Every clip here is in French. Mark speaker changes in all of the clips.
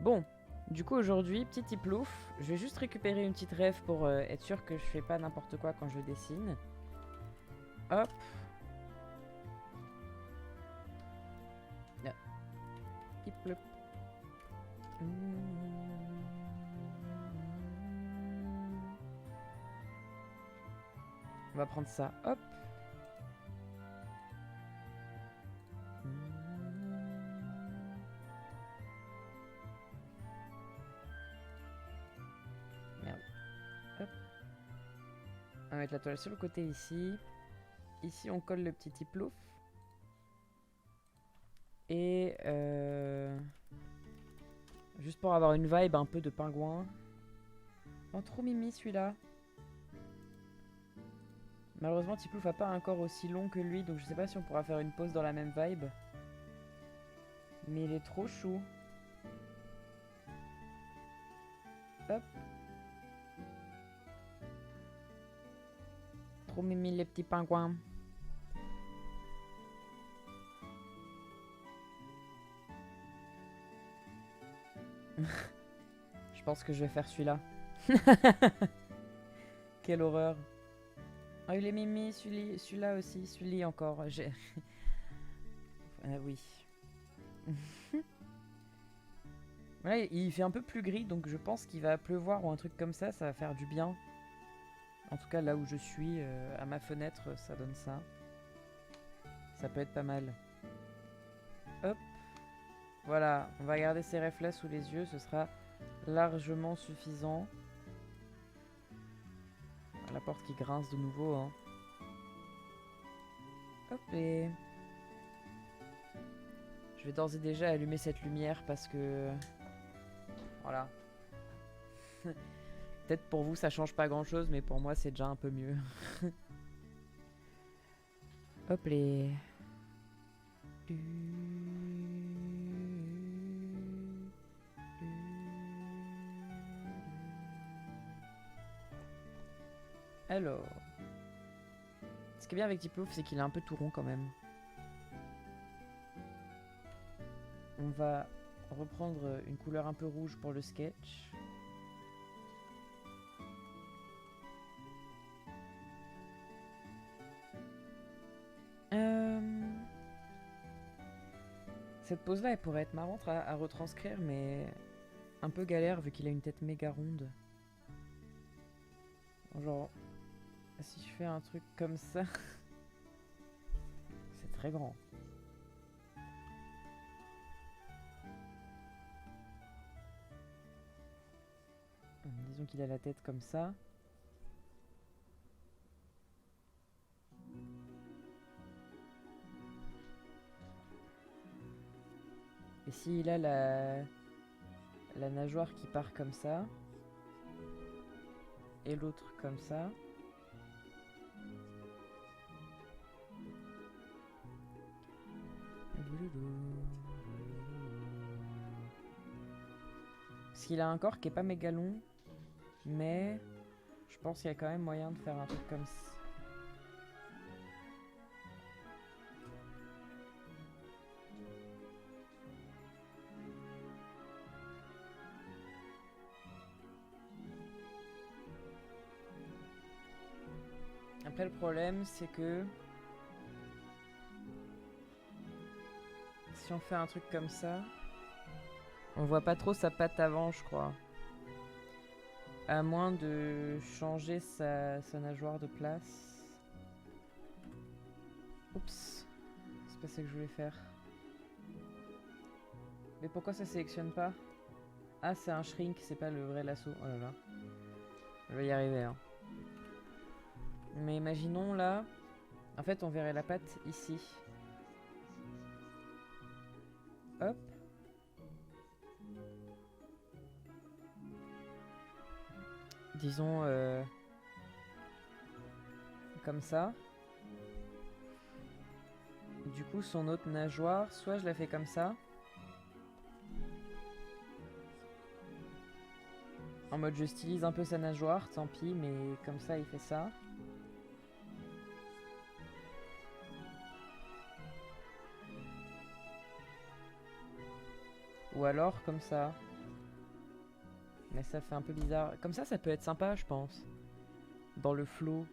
Speaker 1: Bon, du coup aujourd'hui, petit tiplouf, je vais juste récupérer une petite rêve pour être sûr que je fais pas n'importe quoi quand je dessine. Hop. Ah. Tiploup. On va prendre ça, hop. Merde. Hop. On va mettre la toile sur le côté ici. Ici, on colle le petit tiplouf. Et juste pour avoir une vibe un peu de pingouin. Oh, trop mimi celui-là. Malheureusement, Tiplouf a pas un corps aussi long que lui, donc je sais pas si on pourra faire une pause dans la même vibe. Mais il est trop chou. Hop. Trop mimi les petits pingouins. Je pense que je vais faire celui-là. Quelle horreur. Oh, il est mimi, celui-là aussi, celui-là encore. Ah oui. Voilà, il fait un peu plus gris, donc je pense qu'il va pleuvoir ou un truc comme ça va faire du bien. En tout cas, là où je suis, à ma fenêtre, ça donne ça. Ça peut être pas mal. Hop. Voilà, on va garder ces reflets sous les yeux, ce sera largement suffisant. La porte qui grince de nouveau, hein. Hop et... Je vais d'ores et déjà allumer cette lumière parce que... Voilà. Peut-être pour vous ça change pas grand chose, mais pour moi c'est déjà un peu mieux. Hop les... Alors... Ce qui est bien avec Tiplouf, c'est qu'il est un peu tout rond quand même. On va reprendre une couleur un peu rouge pour le sketch. Cette pose-là, elle pourrait être marrante à retranscrire, mais un peu galère vu qu'il a une tête méga ronde. Genre, si je fais un truc comme ça, c'est très grand. Disons qu'il a la tête comme ça. Et s'il a la nageoire qui part comme ça, et l'autre comme ça, parce qu'il a un corps qui est pas méga long, mais je pense qu'il y a quand même moyen de faire un truc comme ça. Après le problème c'est que si on fait un truc comme ça, on voit pas trop sa patte avant je crois. À moins de changer sa nageoire de place. Oups. C'est pas ça que je voulais faire. Mais pourquoi ça sélectionne pas? Ah c'est un shrink, c'est pas le vrai lasso. Oh là là. Je vais y arriver hein. Mais imaginons là. En fait on verrait la patte ici. Hop. Disons comme ça. Du coup son autre nageoire, soit je la fais comme ça. En mode je stylise un peu sa nageoire, tant pis, mais comme ça il fait ça. Ou alors comme ça. Mais ça fait un peu bizarre. Comme ça peut être sympa, je pense. Dans le flow.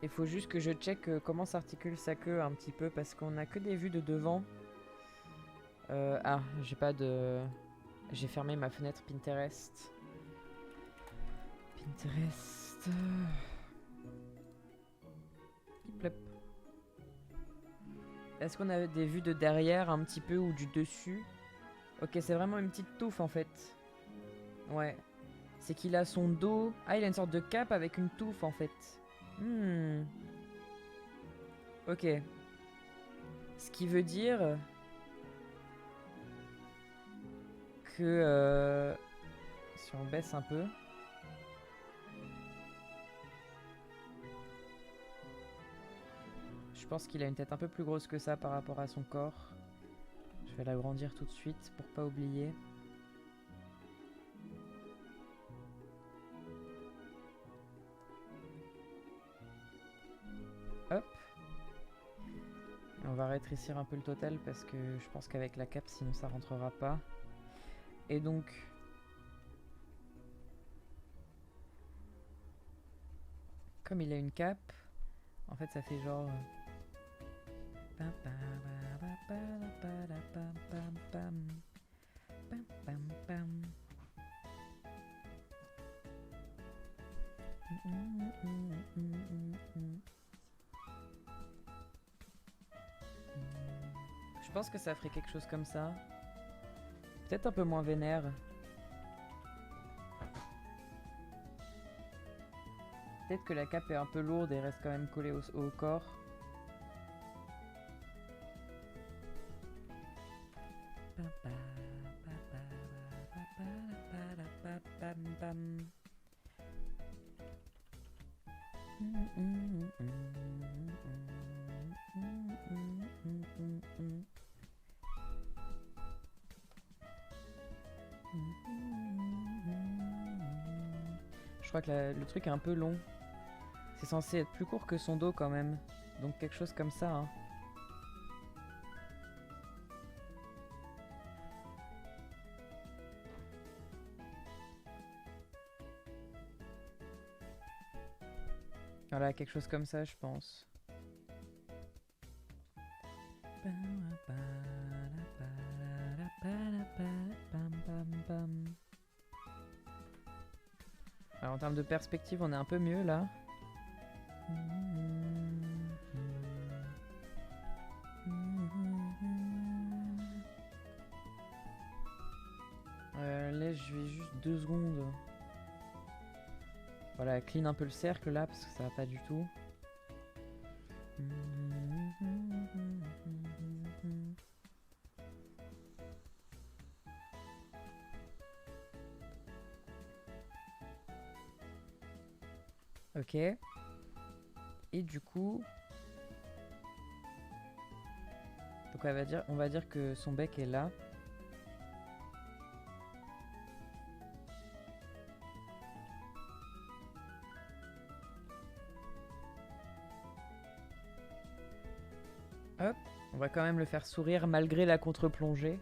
Speaker 1: Il faut juste que je check comment s'articule sa queue un petit peu parce qu'on a que des vues de devant. Ah, j'ai pas de... J'ai fermé ma fenêtre Pinterest. Pinterest... Plop. Est-ce qu'on a des vues de derrière un petit peu ou du dessus? Ok, c'est vraiment une petite touffe en fait. Ouais. C'est qu'il a son dos... Ah, il a une sorte de cape avec une touffe en fait. Ok. Ce qui veut dire... que... si on baisse un peu... Je pense qu'il a une tête un peu plus grosse que ça par rapport à son corps. Je vais l'agrandir tout de suite pour pas oublier. Hop. Et on va rétrécir un peu le total parce que je pense qu'avec la cape sinon ça rentrera pas. Et donc... Comme il a une cape, en fait ça fait genre... Je pense que ça ferait quelque chose comme ça. Peut-être un peu moins vénère. Peut-être que la cape est un peu lourde et reste quand même collée au corps. Je crois que le truc est un peu long. C'est censé être plus court que son dos quand même. Donc quelque chose comme ça. Hein. Voilà, quelque chose comme ça, je pense. Alors en termes de perspective, on est un peu mieux là. Là, je vais juste 2 secondes. Voilà, clean un peu le cercle là parce que ça va pas du tout. Ok. Et du coup... Donc on va dire que son bec est là. Hop, on va quand même le faire sourire malgré la contre-plongée.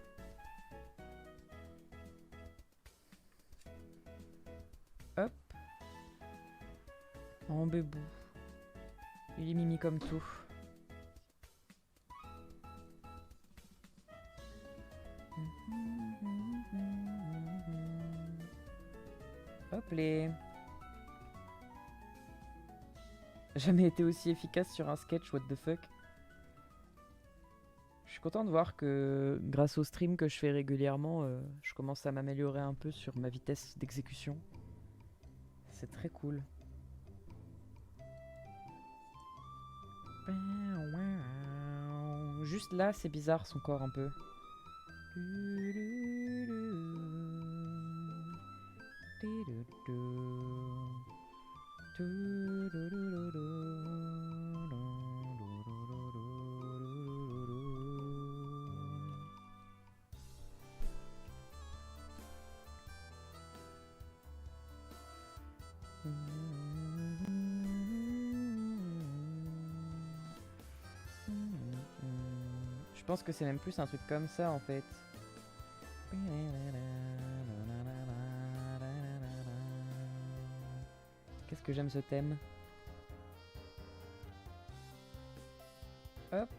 Speaker 1: Hop. Oh bébou. Il est mimi comme tout. Hop les. Jamais été aussi efficace sur un sketch, what the fuck. Je suis content de voir que grâce au stream que je fais régulièrement, je commence à m'améliorer un peu sur ma vitesse d'exécution. C'est très cool. Juste là, c'est bizarre son corps un peu. Je pense que c'est même plus un truc comme ça en fait. Qu'est-ce que j'aime ce thème. Hop.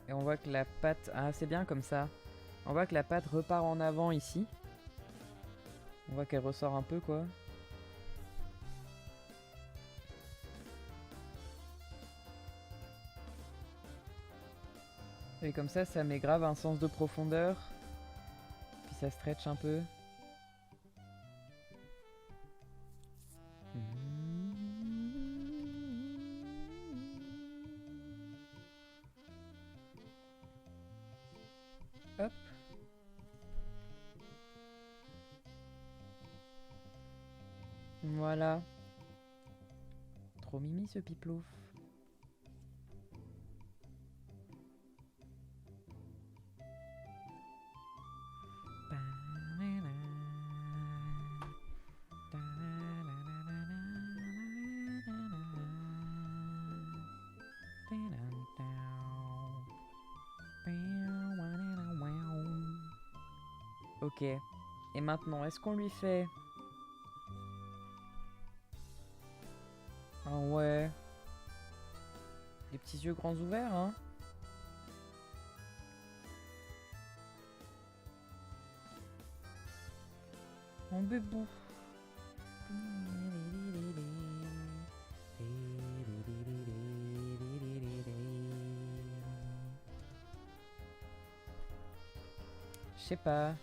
Speaker 1: Et on voit que la patte... Ah, c'est bien comme ça. On voit que la patte repart en avant ici. On voit qu'elle ressort un peu, quoi. Et comme ça met grave un sens de profondeur. Puis ça stretch un peu. Hop. Voilà. Trop mimi ce piplouf. Ok. Et maintenant, est-ce qu'on lui fait... Ah ouais. Des petits yeux grands ouverts, hein. Mon bébou. Je sais pas.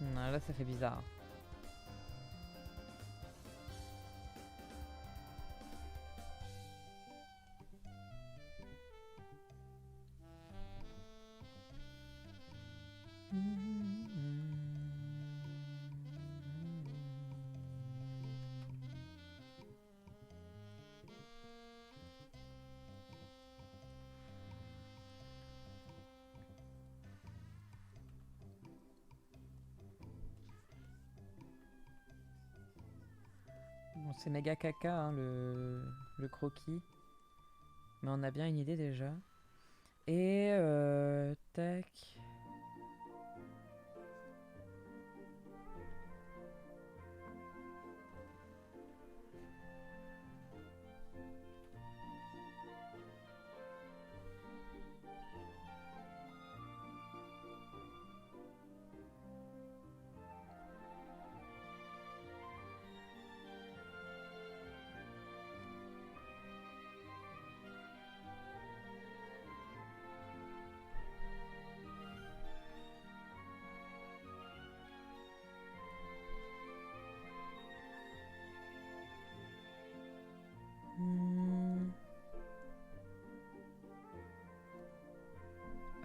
Speaker 1: Non, là ça fait bizarre. Bon, c'est méga caca, hein, le croquis. Mais on a bien une idée déjà. Et tac.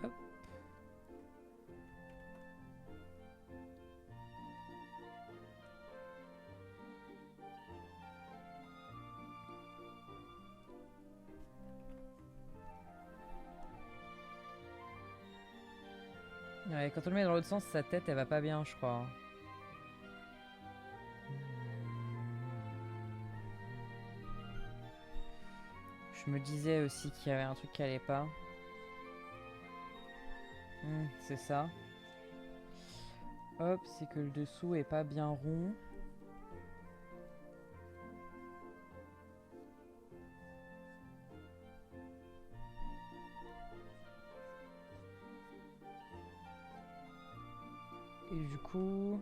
Speaker 1: Hop. Ouais, quand on le met dans l'autre sens, sa tête, elle va pas bien, je crois. Je me disais aussi qu'il y avait un truc qui allait pas. C'est ça. Hop, c'est que le dessous est pas bien rond. Et du coup...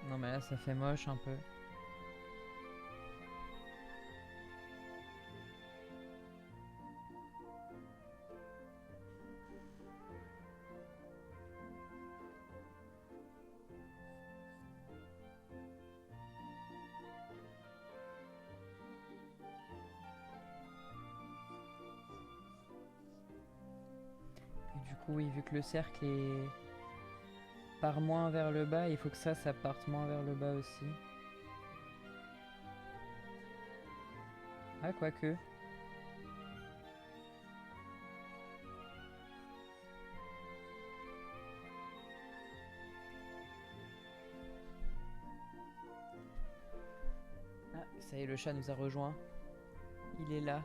Speaker 1: Non mais là ça fait moche un peu. Et du coup oui, vu que le cercle est... part moins vers le bas, il faut que ça parte moins vers le bas aussi. Ah, quoique. Ah, ça y est, le chat nous a rejoint. Il est là.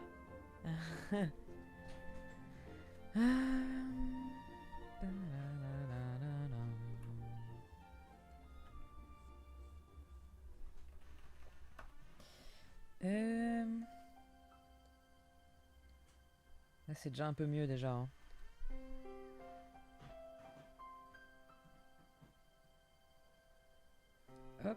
Speaker 1: Là, c'est déjà un peu mieux déjà, hein. Hop.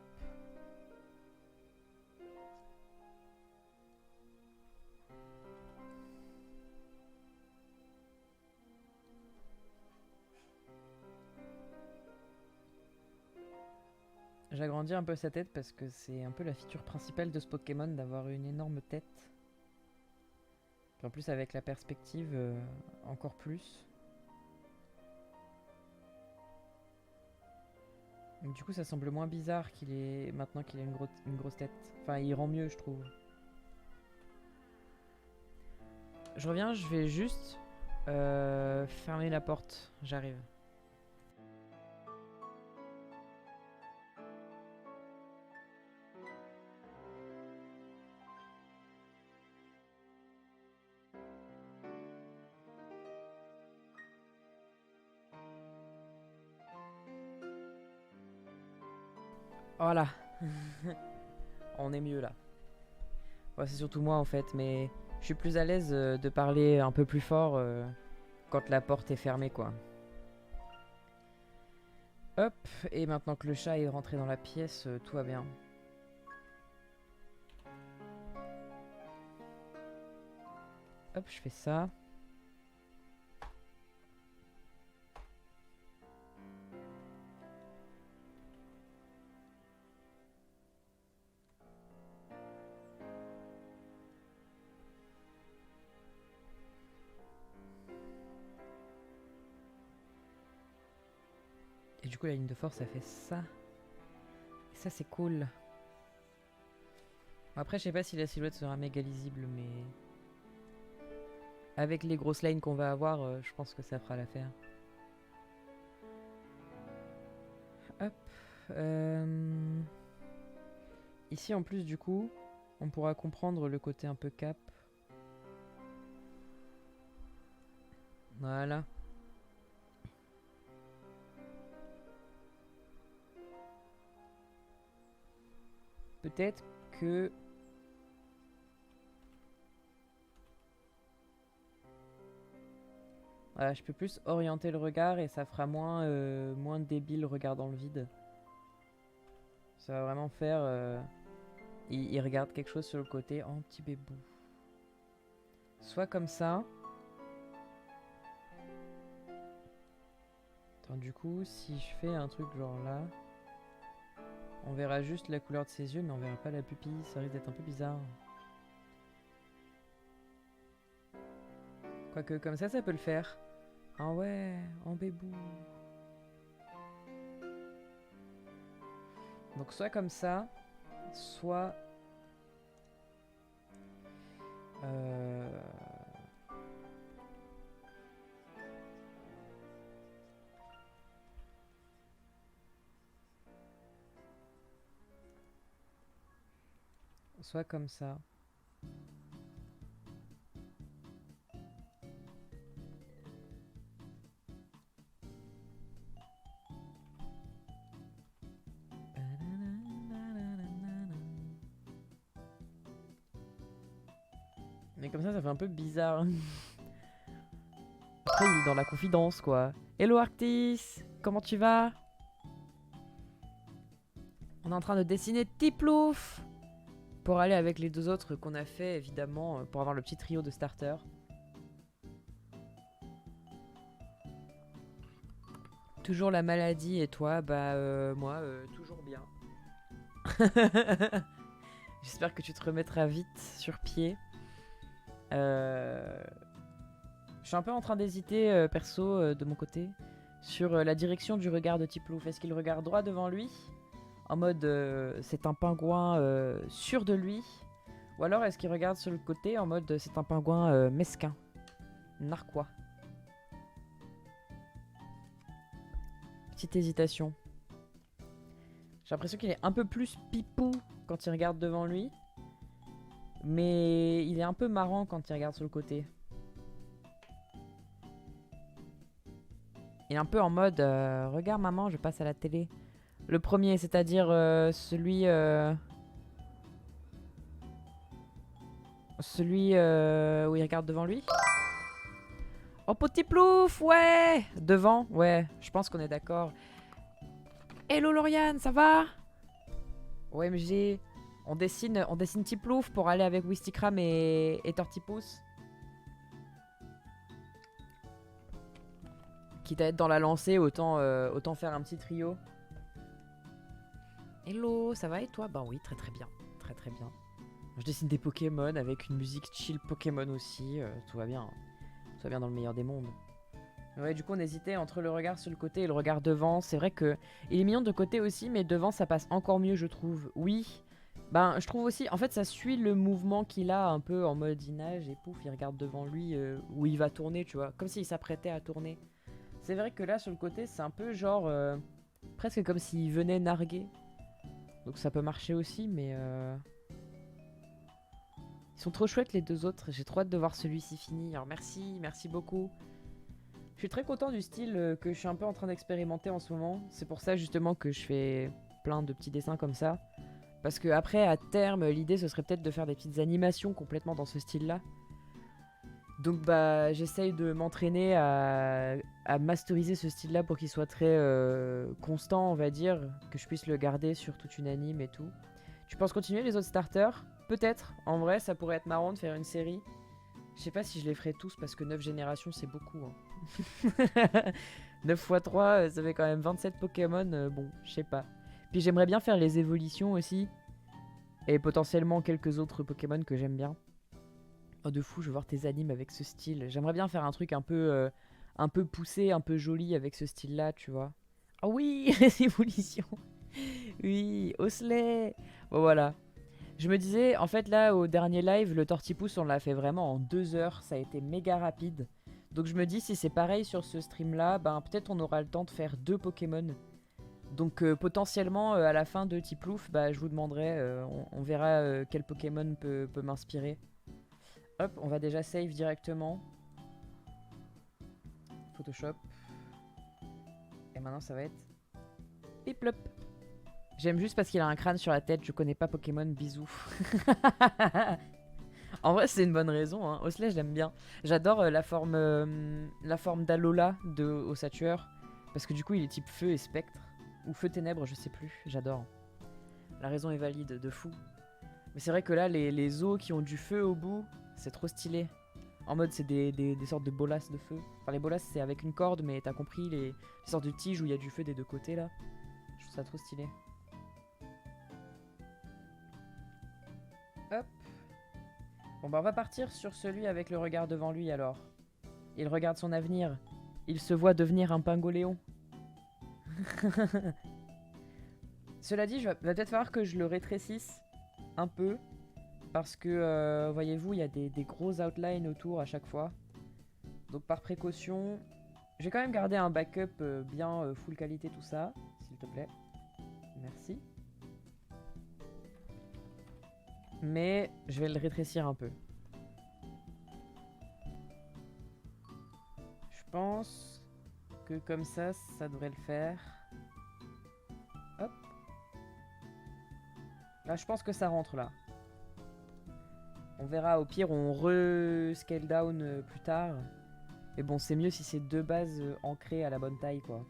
Speaker 1: J'agrandis un peu sa tête parce que c'est un peu la feature principale de ce Pokémon d'avoir une énorme tête. Puis en plus avec la perspective, encore plus. Donc, du coup ça semble moins bizarre qu'il ait maintenant qu'il a une grosse tête. Enfin il rend mieux je trouve. Je reviens, je vais juste fermer la porte. J'arrive. Voilà. On est mieux là. Ouais, c'est surtout moi en fait, mais je suis plus à l'aise de parler un peu plus fort quand la porte est fermée quoi. Hop, et maintenant que le chat est rentré dans la pièce, tout va bien. Hop, je fais ça. Et du coup la ligne de force ça fait ça. Et ça c'est cool. Bon, après je sais pas si la silhouette sera méga lisible mais... Avec les grosses lines qu'on va avoir, je pense que ça fera l'affaire. Hop. Ici en plus du coup, on pourra comprendre le côté un peu cap. Voilà. Peut-être que... Voilà, je peux plus orienter le regard et ça fera moins, moins débile regard dans le vide. Ça va vraiment faire... il regarde quelque chose sur le côté. Oh, petit bébou. Soit comme ça. Attends, du coup, si je fais un truc genre là... On verra juste la couleur de ses yeux, mais on verra pas la pupille. Ça risque d'être un peu bizarre. Quoique comme ça peut le faire. Ah ouais, en bébou. Donc soit comme ça, soit... Soit comme ça. Mais comme ça fait un peu bizarre. Après, il est dans la confidence, quoi. Hello Arctis, comment tu vas? On est en train de dessiner Tiplouf pour aller avec les deux autres qu'on a fait, évidemment, pour avoir le petit trio de starters. Toujours la maladie et toi, bah moi, toujours bien. J'espère que tu te remettras vite sur pied. Je suis un peu en train d'hésiter, perso, de mon côté. sur la direction du regard de Tiplouf. Est-ce qu'il regarde droit devant lui, en mode c'est un pingouin sûr de lui, ou alors est-ce qu'il regarde sur le côté en mode c'est un pingouin mesquin, narquois? Petite hésitation. J'ai l'impression qu'il est un peu plus pipou quand il regarde devant lui, mais il est un peu marrant quand il regarde sur le côté. Il est un peu en mode regarde maman, je passe à la télé. Le premier, c'est-à-dire celui où il regarde devant lui. Oh petit plouf, ouais. Devant, ouais, je pense qu'on est d'accord. Hello Lauriane, ça va? OMG, on dessine Tiplouf pour aller avec Wistikram et Tortipousse. Quitte à être dans la lancée, autant faire un petit trio. Hello, ça va et toi? Bah oui, très très bien. Très très bien. Je dessine des Pokémon avec une musique chill Pokémon aussi. Tout va bien. Tout va bien dans le meilleur des mondes. Ouais, du coup, on hésitait entre le regard sur le côté et le regard devant. C'est vrai que il est mignon de côté aussi, mais devant, ça passe encore mieux, je trouve. Oui. Ben, je trouve aussi... En fait, ça suit le mouvement qu'il a un peu en mode il nage et pouf, il regarde devant lui où il va tourner, tu vois. Comme s'il s'apprêtait à tourner. C'est vrai que là, sur le côté, c'est un peu genre... presque comme s'il venait narguer. Donc ça peut marcher aussi, mais... Ils sont trop chouettes les deux autres. J'ai trop hâte de voir celui-ci fini. Alors merci beaucoup. Je suis très content du style que je suis un peu en train d'expérimenter en ce moment. C'est pour ça justement que je fais plein de petits dessins comme ça. Parce que après, à terme, l'idée ce serait peut-être de faire des petites animations complètement dans ce style-là. Donc bah j'essaye de m'entraîner à masteriser ce style-là pour qu'il soit très constant, on va dire, que je puisse le garder sur toute une anime et tout. Tu penses continuer les autres starters? Peut-être, en vrai ça pourrait être marrant de faire une série. Je sais pas si je les ferai tous parce que 9 générations c'est beaucoup. Hein. 9 x 3 ça fait quand même 27 Pokémon, bon, je sais pas. Puis j'aimerais bien faire les évolutions aussi. Et potentiellement quelques autres Pokémon que j'aime bien. Oh de fou, je veux voir tes animes avec ce style. J'aimerais bien faire un truc un peu poussé, un peu joli avec ce style-là, tu vois. Ah oui, les évolutions. Oui, Osley. Bon voilà. Je me disais, en fait là, au dernier live, le Tortipousse, on l'a fait vraiment en 2 heures. Ça a été méga rapide. Donc je me dis, si c'est pareil sur ce stream-là, ben peut-être on aura le temps de faire 2 Pokémon. Donc potentiellement, à la fin de Tiplouf, bah, je vous demanderai, on verra quel Pokémon peut m'inspirer. Hop, on va déjà save directement. Photoshop. Et maintenant ça va être... Piplop. J'aime juste parce qu'il a un crâne sur la tête, je connais pas Pokémon, bisous. En vrai c'est une bonne raison, hein. Osley je l'aime bien. J'adore la forme d'Alola de Ossature. Parce que du coup il est type feu et spectre. Ou feu ténèbres, je sais plus, j'adore. La raison est valide, de fou. Mais c'est vrai que là les os qui ont du feu au bout, c'est trop stylé. En mode c'est des sortes de bolasses de feu. Enfin les bolasses c'est avec une corde mais t'as compris les sortes de tiges où il y a du feu des deux côtés là. Je trouve ça trop stylé. Hop. Bon bah on va partir sur celui avec le regard devant lui alors. Il regarde son avenir. Il se voit devenir un pingoléon. Cela dit, va peut-être falloir que je le rétrécisse un peu. Parce que, voyez-vous, il y a des gros outlines autour à chaque fois. Donc par précaution, je vais quand même garder un backup bien full qualité tout ça, s'il te plaît. Merci. Mais je vais le rétrécir un peu. Je pense que comme ça devrait le faire. Hop. Là, je pense que ça rentre là. On verra, au pire, on re-scale down plus tard. Mais bon, c'est mieux si c'est deux bases ancrées à la bonne taille, quoi.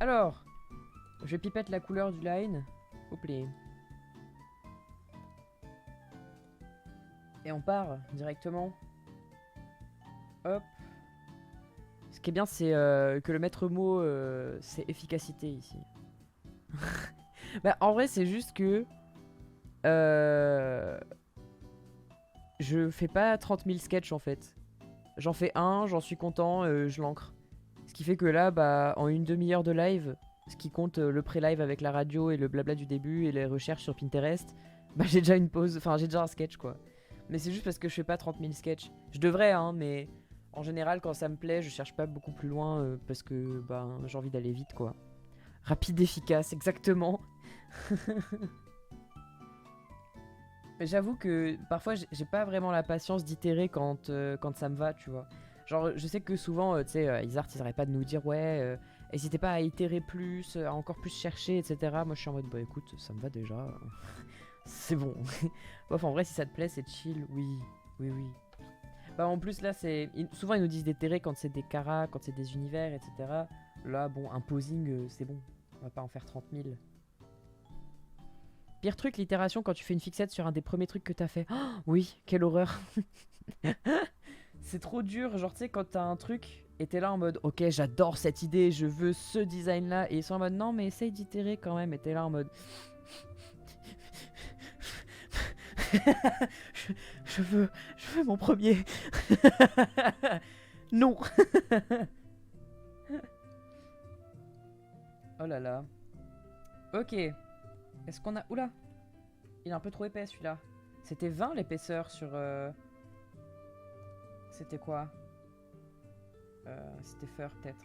Speaker 1: Alors, je pipette la couleur du line. Hop là. Et on part directement. Hop. Ce qui est bien, c'est que le maître mot, c'est efficacité ici. Bah, en vrai, c'est juste que... je fais pas 30 000 sketchs en fait. J'en fais un, j'en suis content, je l'ancre. Ce qui fait que là, bah, en une demi-heure de live, ce qui compte le pré-live avec la radio et le blabla du début et les recherches sur Pinterest, bah j'ai déjà une pause, enfin j'ai déjà un sketch quoi. Mais c'est juste parce que je fais pas 30 000 sketchs. Je devrais, hein, mais en général, quand ça me plaît, je cherche pas beaucoup plus loin parce que bah, j'ai envie d'aller vite quoi. Rapide, efficace, exactement. Mais j'avoue que parfois j'ai pas vraiment la patience d'itérer quand ça me va, tu vois. Genre, je sais que souvent, tu sais, Isart, ils arrêtent pas de nous dire, ouais, n'hésitez pas à itérer plus, à encore plus chercher, etc. Moi, je suis en mode, bah écoute, ça me va déjà. C'est bon. Enfin, en vrai, si ça te plaît, c'est chill, oui. Oui, oui. Bah, en plus, là, souvent, ils nous disent d'itérer quand c'est des caras, quand c'est des univers, etc. Là, bon, un posing, c'est bon. On va pas en faire 30 000. Pire truc, l'itération quand tu fais une fixette sur un des premiers trucs que t'as fait. Oh, oui, quelle horreur. C'est trop dur, genre tu sais quand t'as un truc et t'es là en mode ok j'adore cette idée, je veux ce design là et ils sont en mode non mais essaye d'itérer quand même et t'es là en mode je veux mon premier. Non. Oh là là. Ok. Est-ce qu'on a... Oula. Il est un peu trop épais celui-là. C'était 20 l'épaisseur sur... C'était quoi C'était fur peut-être.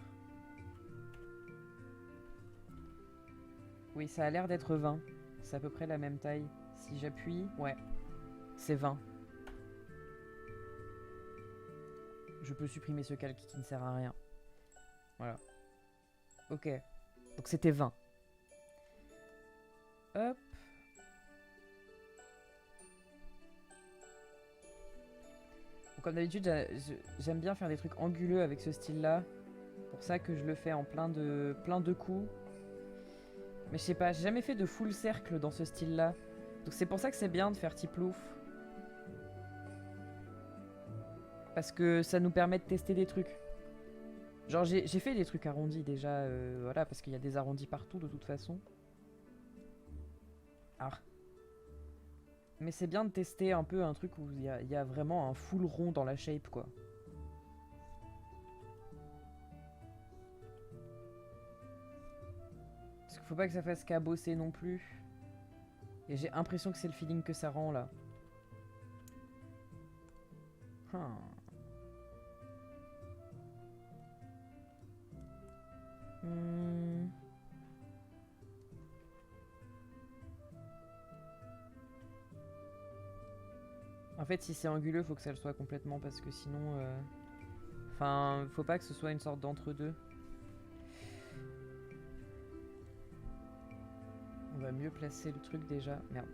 Speaker 1: Oui, ça a l'air d'être 20. C'est à peu près la même taille. Si j'appuie, ouais. C'est 20. Je peux supprimer ce calque qui ne sert à rien. Voilà. Ok. Donc c'était 20. Hop. Donc, comme d'habitude, j'aime bien faire des trucs anguleux avec ce style-là. Pour ça que je le fais en plein de coups. Mais je sais pas, j'ai jamais fait de full cercle dans ce style-là. Donc c'est pour ça que c'est bien de faire Tiplouf. Parce que ça nous permet de tester des trucs. Genre j'ai fait des trucs arrondis déjà, voilà, parce qu'il y a des arrondis partout de toute façon. Ah. Mais c'est bien de tester un peu un truc où il y a vraiment un full rond dans la shape, quoi. Parce qu'il faut pas que ça fasse cabosser non plus. Et j'ai l'impression que c'est le feeling que ça rend, là. En fait, si c'est anguleux, faut que ça le soit complètement parce que sinon... Enfin, faut pas que ce soit une sorte d'entre-deux. On va mieux placer le truc déjà. Merde.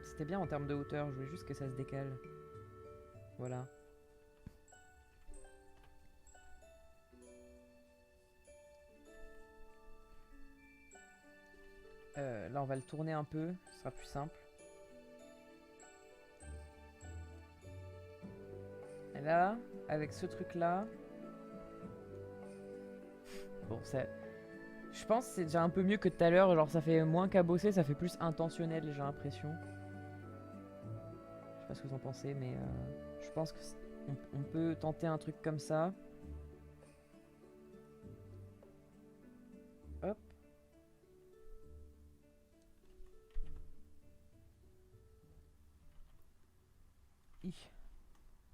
Speaker 1: C'était bien en termes de hauteur, je voulais juste que ça se décale. Voilà. Là, on va le tourner un peu, ce sera plus simple. Et là, avec ce truc-là... Bon, ça... Je pense que c'est déjà un peu mieux que tout à l'heure. Genre, ça fait moins cabossé, ça fait plus intentionnel, j'ai l'impression. Je sais pas ce que vous en pensez, mais je pense que on peut tenter un truc comme ça. Hop.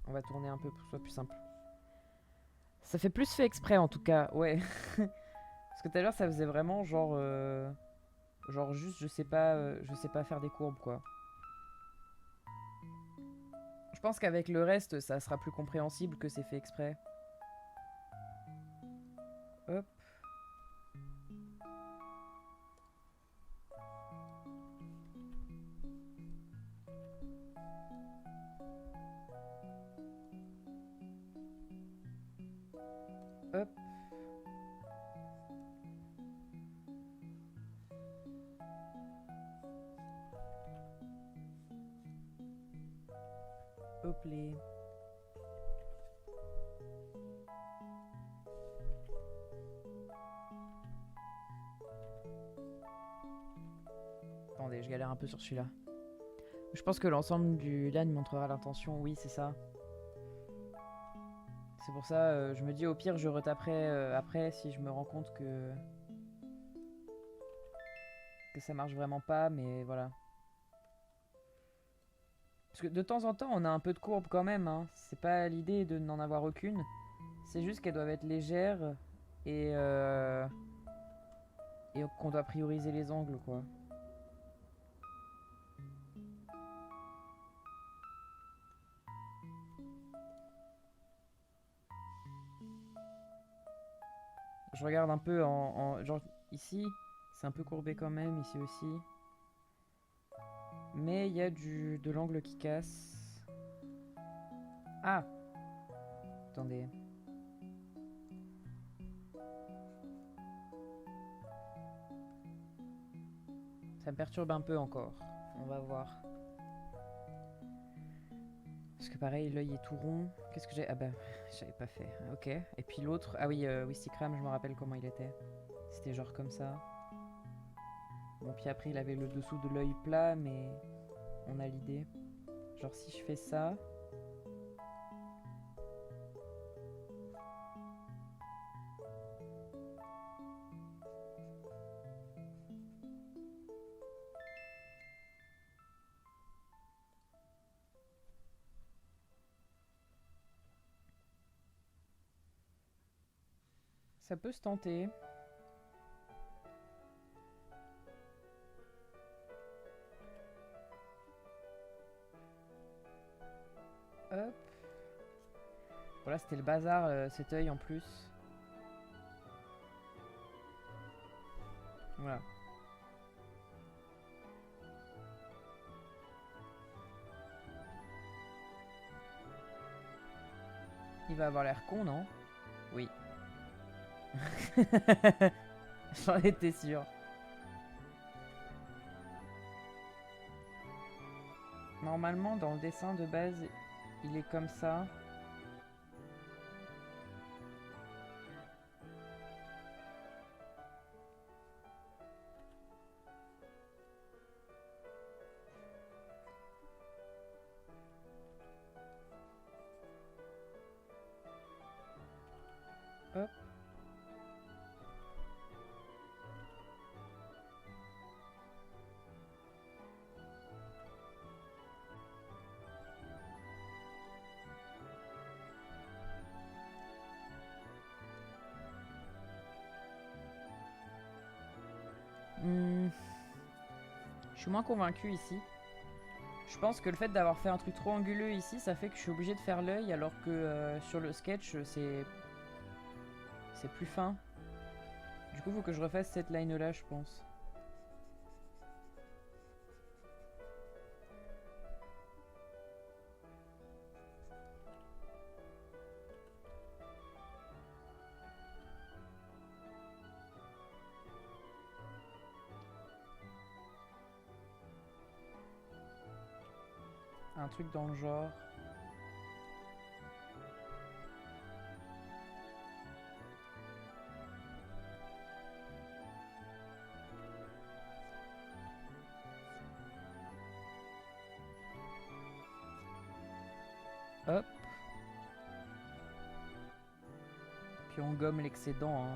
Speaker 1: On va tourner un peu pour que ce soit plus simple. Ça fait plus fait exprès en tout cas, ouais. Parce que tout à l'heure ça faisait vraiment genre... genre juste je sais pas faire des courbes quoi. Je pense qu'avec le reste ça sera plus compréhensible que c'est fait exprès. Hop. Hop. Hop les. Attendez, je galère un peu sur celui-là. Je pense que l'ensemble du LAN montrera l'intention, oui c'est ça. c'est pour ça, je me dis au pire, je retaperai après si je me rends compte que ça marche vraiment pas, mais voilà. Parce que de temps en temps, on a un peu de courbe quand même, hein. C'est pas l'idée de n'en avoir aucune. C'est juste qu'elles doivent être légères et, et qu'on doit prioriser les angles, quoi. Je regarde un peu genre ici, c'est un peu courbé quand même, ici aussi. Mais il y a de l'angle qui casse. Ah! Attendez. Ça me perturbe un peu encore. On va voir. Parce que pareil, l'œil est tout rond. Qu'est-ce que j'ai? Ah bah, j'avais pas fait. Ok. Et puis l'autre... Ah oui, Wistikram, je me rappelle comment il était. C'était genre comme ça. Bon, puis après, il avait le dessous de l'œil plat, mais on a l'idée. Genre si je fais ça... Ça peut se tenter. Hop. Voilà, c'était le bazar, cet œil en plus. Voilà. Il va avoir l'air con, non? Oui. J'en étais sûr. Normalement, dans le dessin de base, il est comme ça. Hop. Je suis moins convaincu ici. Je pense que le fait d'avoir fait un truc trop anguleux ici, ça fait que je suis obligé de faire l'œil, alors que sur le sketch, c'est plus fin. Du coup, il faut que je refasse cette line là, je pense. Un truc dans le genre. Hop. Puis on gomme l'excédent, hein.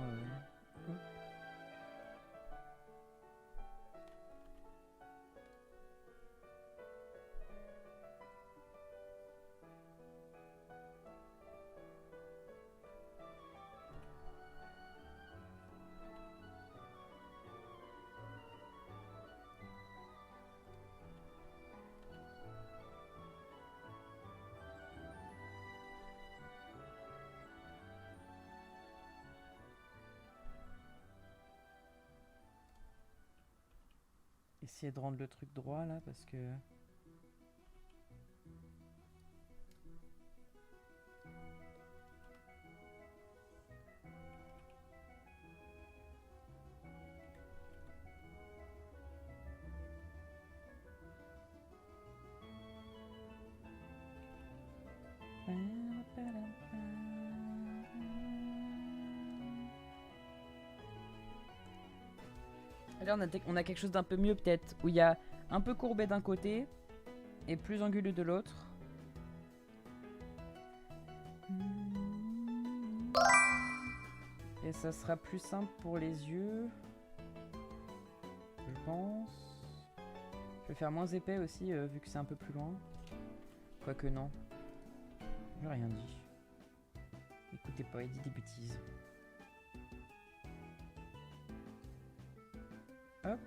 Speaker 1: Essayer de rendre le truc droit là parce que... Là on a quelque chose d'un peu mieux peut-être, où il y a un peu courbé d'un côté et plus anguleux de l'autre. ça sera plus simple pour les yeux. Je pense. Je vais faire moins épais aussi, vu que c'est un peu plus loin. Quoique non. J'ai rien dit. Écoutez pas, il dit des bêtises. Hop.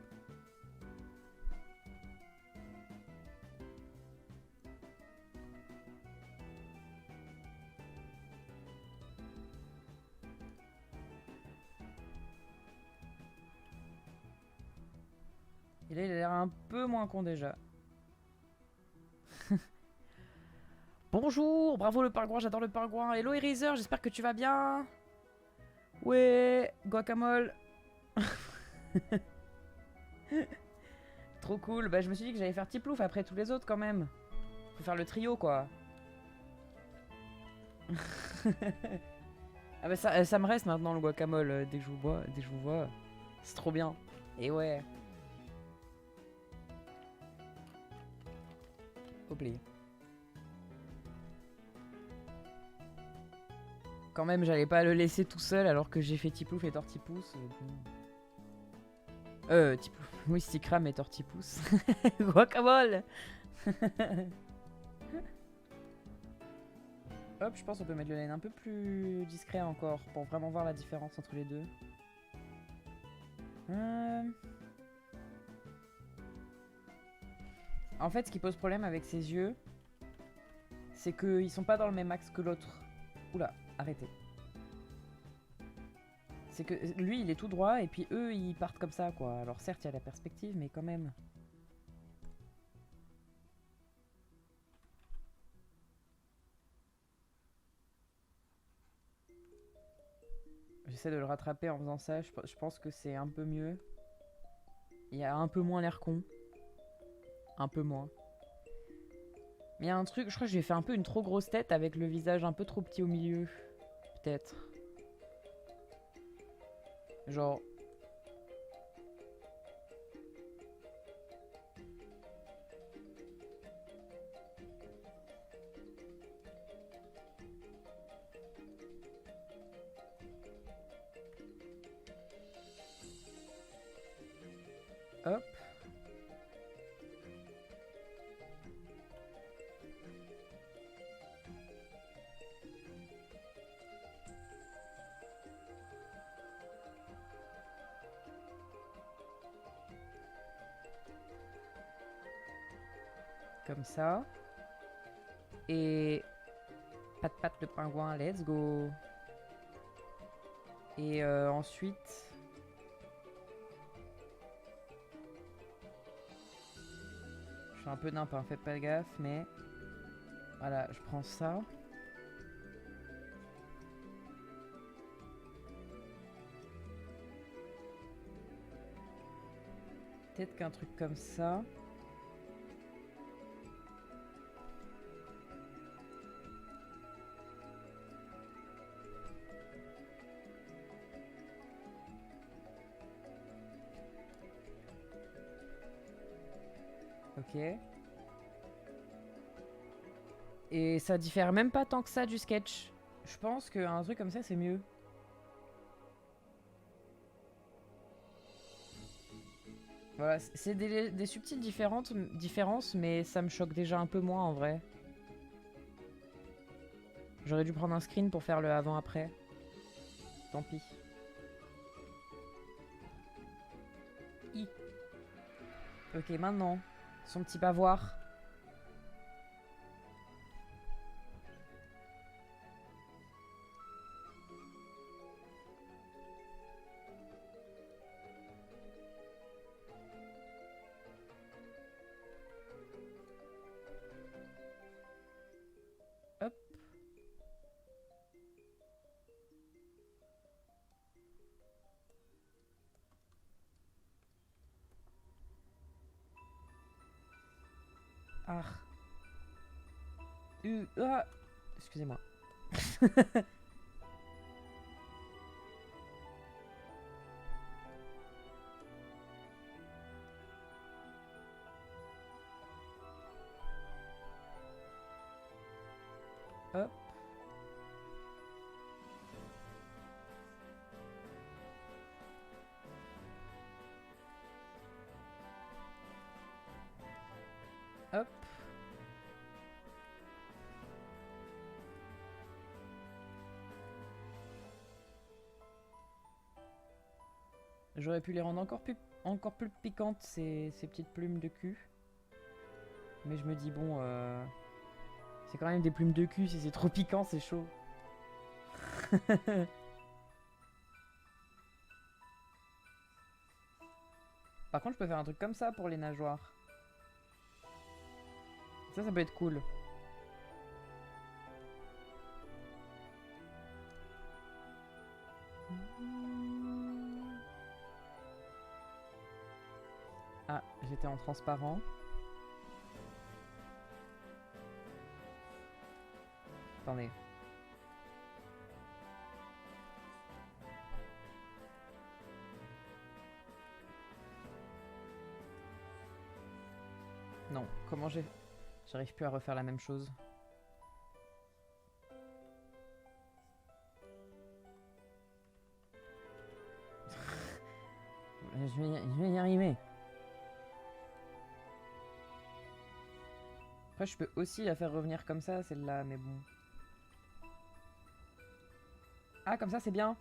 Speaker 1: Et là, il a l'air un peu moins con déjà. Bonjour, bravo le pingouin, j'adore le pingouin. Hello Eraser, j'espère que tu vas bien. Ouais, guacamole. Trop cool. Bah, je me suis dit que j'allais faire Tiplouf après tous les autres quand même. Faut faire le trio quoi. Ah bah ça me reste maintenant le guacamole dès que je vous vois. C'est trop bien. Et ouais. Oublié. Quand même, j'allais pas le laisser tout seul alors que j'ai fait Tiplouf et Tortipousse. Tiplouf. Oui, Sticram et Tortipousse. Guacamole. Hop, je pense qu'on peut mettre le laine un peu plus discret encore pour vraiment voir la différence entre les deux. En fait, ce qui pose problème avec ses yeux, c'est qu'ils sont pas dans le même axe que l'autre. Oula, arrêtez. C'est que lui, il est tout droit et puis eux, ils partent comme ça, quoi. Alors certes, il y a la perspective, mais quand même. J'essaie de le rattraper en faisant ça. Je pense que c'est un peu mieux. Il y a un peu moins l'air con. Un peu moins. Mais il y a un truc, je crois que j'ai fait un peu une trop grosse tête avec le visage un peu trop petit au milieu. Peut-être. Genre... Hop. Comme ça. Et... Pat pat le pingouin, let's go. Et ensuite... Je suis un peu nimp, hein, faites pas gaffe, mais... Voilà, je prends ça. Peut-être qu'un truc comme ça... Ok. Et ça diffère même pas tant que ça du sketch. Je pense qu'un truc comme ça, c'est mieux. Voilà, c'est des subtiles différences, mais ça me choque déjà un peu moins en vrai. J'aurais dû prendre un screen pour faire le avant-après. Tant pis. Ok, maintenant, son petit bavoir. Hop. Ah. Ah. Excusez-moi. Hop. Hop. J'aurais pu les rendre encore plus piquantes, ces petites plumes de cul. Mais je me dis, bon, c'est quand même des plumes de cul, si c'est trop piquant, c'est chaud. Par contre, je peux faire un truc comme ça pour les nageoires. Ça peut être cool. Ah, j'étais en transparent. Attendez. Non, comment j'ai... J'arrive plus à refaire la même chose. Je vais y arriver. Après, je peux aussi la faire revenir comme ça, celle-là, mais bon. Ah, comme ça, c'est bien.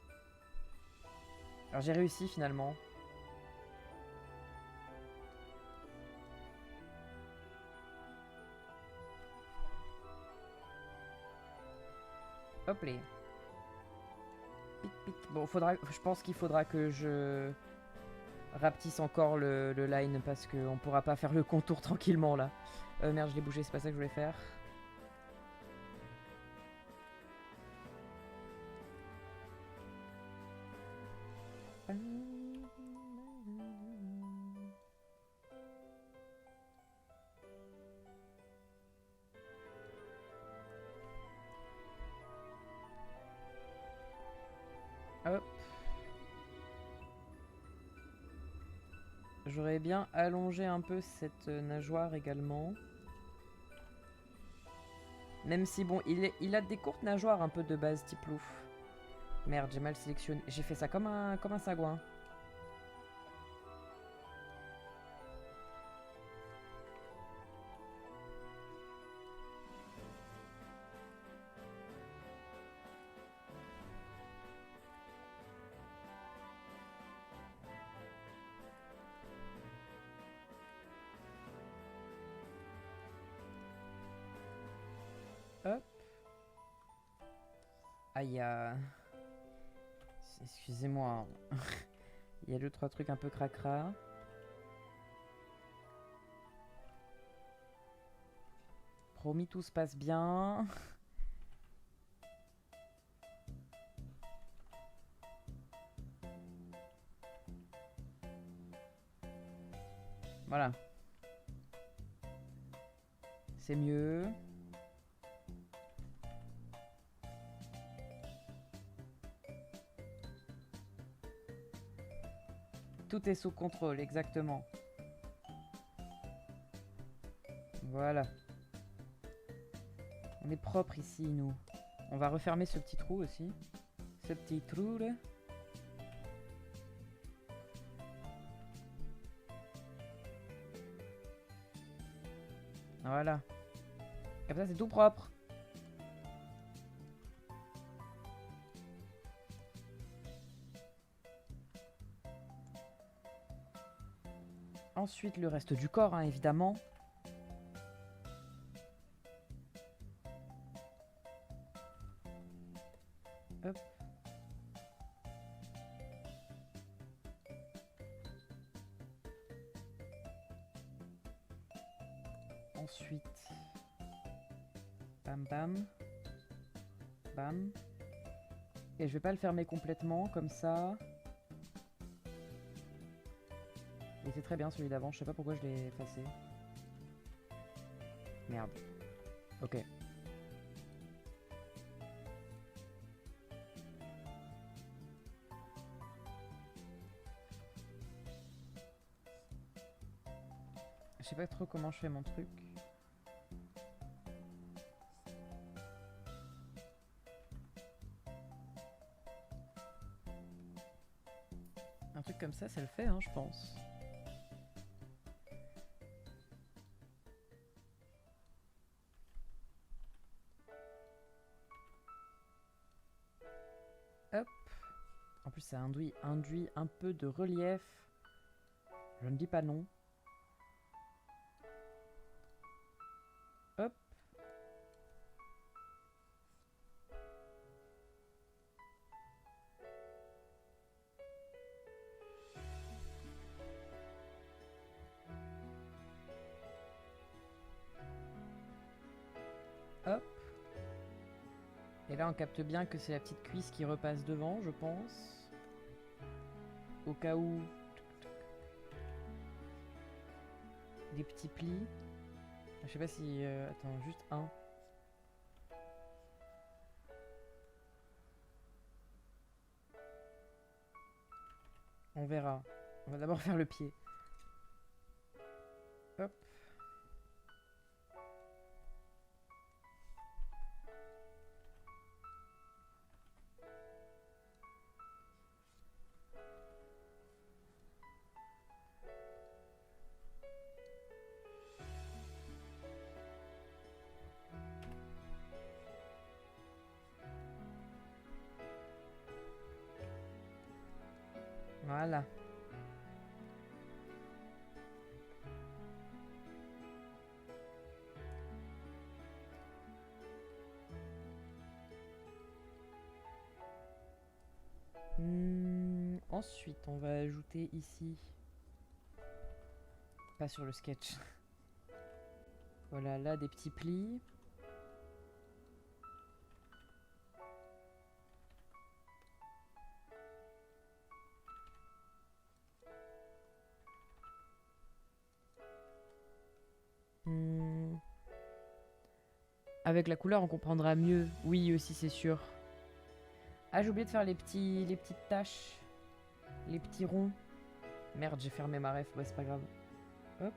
Speaker 1: Alors, j'ai réussi, finalement. Hop les. Pic, pic. Bon, je pense qu'il faudra que je rapetisse encore le line parce qu'on pourra pas faire le contour tranquillement, là. Merde, je l'ai bougé, c'est pas ça que je voulais faire. Hop. J'aurais bien allongé un peu cette nageoire également. Même si, bon, il a des courtes nageoires un peu de base type louf. Merde, j'ai mal sélectionné. J'ai fait ça comme un sagouin. Hop. Ah, il y a... Excusez-moi. Il y a 2-3 trucs un peu cracra. Promis, tout se passe bien. Voilà. C'est mieux. Tout est sous contrôle, exactement. Voilà. On est propre ici, nous. On va refermer ce petit trou aussi. Ce petit trou, là. Voilà. Comme ça, c'est tout propre. Ensuite, le reste du corps, hein, évidemment. Hop. Ensuite, bam bam, bam. Et je vais pas le fermer complètement, comme ça. Il était très bien celui d'avant, je sais pas pourquoi je l'ai effacé. Merde. Ok. Je sais pas trop comment je fais mon truc. Un truc comme ça le fait, hein, je pense. En plus, ça induit un peu de relief. Je ne dis pas non. Hop. Hop. Et là, on capte bien que c'est la petite cuisse qui repasse devant, je pense. Au cas où... Des petits plis. Je sais pas si... attends, juste un. On verra. On va d'abord faire le pied. Hop. Voilà. Ensuite, on va ajouter ici... Pas sur le sketch. Voilà, là, des petits plis. Avec la couleur, on comprendra mieux. Oui, aussi, c'est sûr. Ah, j'ai oublié de faire les petites taches. Les petits ronds. Merde, j'ai fermé ma ref. Ouais, c'est pas grave. Hop.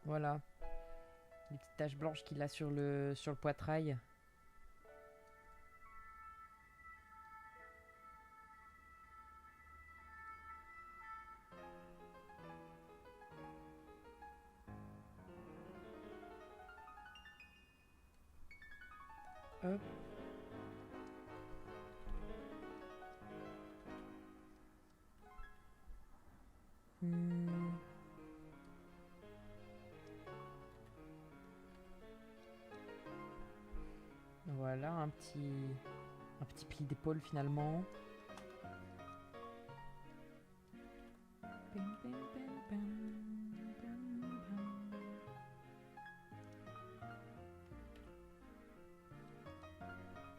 Speaker 1: Voilà. Les petites taches blanches qu'il a sur le poitrail. Hop. Voilà, un petit pli d'épaule finalement.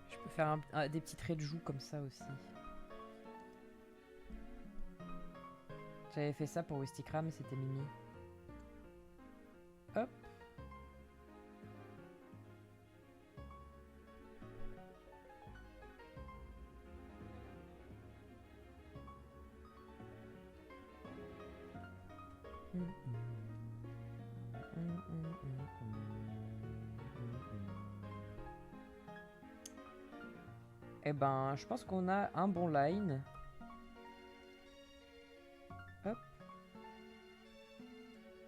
Speaker 1: Je peux faire des petits traits de joue comme ça aussi. J'avais fait ça pour Westikram et c'était mimi. Hop. Eh ben, je pense qu'on a un bon line. Hop.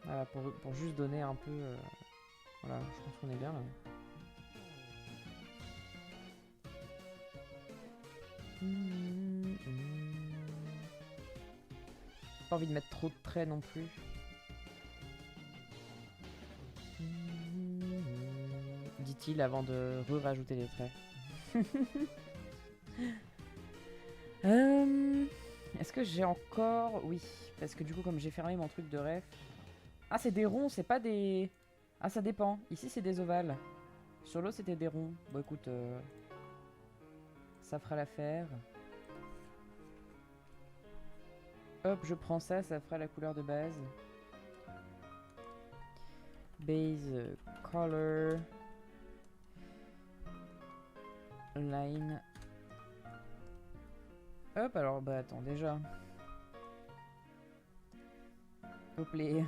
Speaker 1: Voilà, pour juste donner un peu... voilà, je pense qu'on est bien là. Pas envie de mettre trop de traits non plus. Dit-il avant de rajouter des traits. Est-ce que j'ai encore... Oui, parce que du coup, comme j'ai fermé mon truc de ref... Ah, c'est des ronds, c'est pas des... Ah, ça dépend. Ici, c'est des ovales. Sur l'eau, c'était des ronds. Bon, écoute, ça fera l'affaire. Hop, je prends ça, ça fera la couleur de base. Base, color... Line... Hop, alors, bah attends, déjà. Hop les...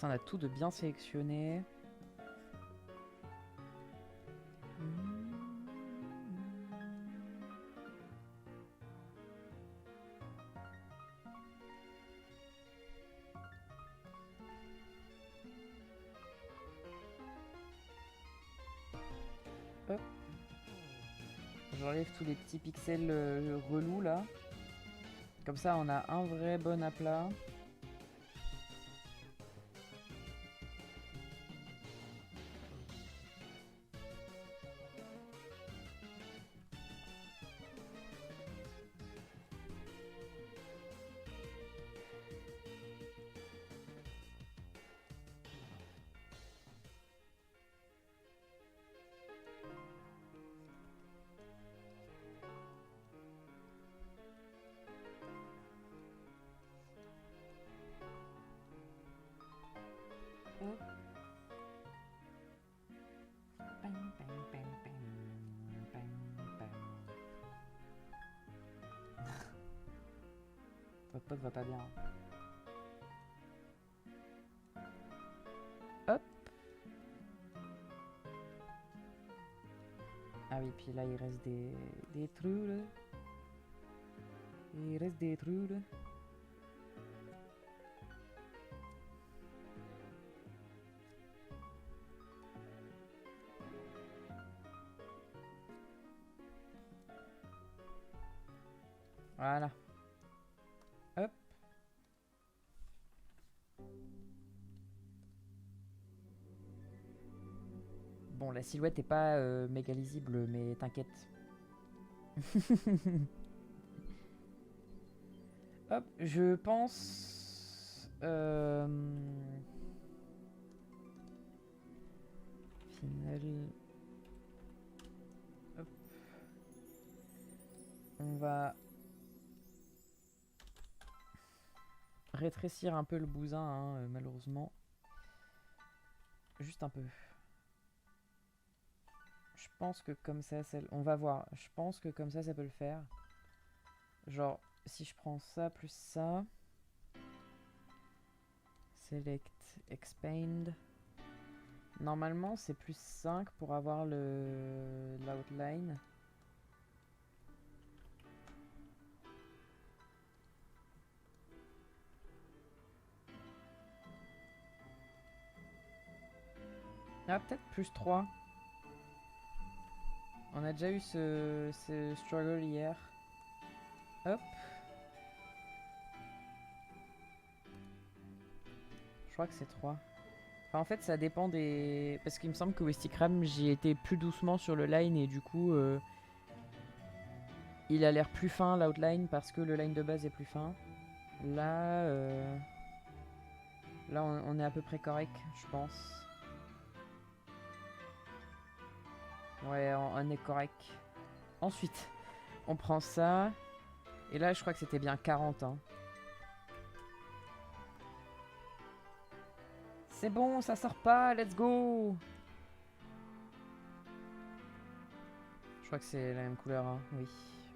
Speaker 1: ça, on a tout de bien sélectionné. Hop. J'enlève tous les petits pixels relous là. Comme ça, on a un vrai bon aplat. Votre pote va pas bien. Hop. Ah oui, puis là il reste des trous là. Il reste des trous là. Voilà. Hop. Bon, la silhouette est pas méga lisible, mais t'inquiète. Hop, je pense... Final... Hop. On va... rétrécir un peu le bousin, hein, malheureusement. Juste un peu. Je pense que comme ça, on va voir. Je pense que comme ça peut le faire. Genre, si je prends ça plus ça. Select, expand. Normalement, c'est plus 5 pour avoir l'outline. Ah, peut-être plus 3. On a déjà eu ce struggle hier. Hop. Je crois que c'est 3. Enfin, en fait, ça dépend des... Parce qu'il me semble que Westikram, j'y étais plus doucement sur le line et du coup... il a l'air plus fin, l'outline, parce que le line de base est plus fin. Là... Là, on est à peu près correct, je pense. Ouais, on est correct. Ensuite, on prend ça. Et là, je crois que c'était bien 40. Hein. C'est bon, ça sort pas, let's go. Je crois que c'est la même couleur, hein. Oui,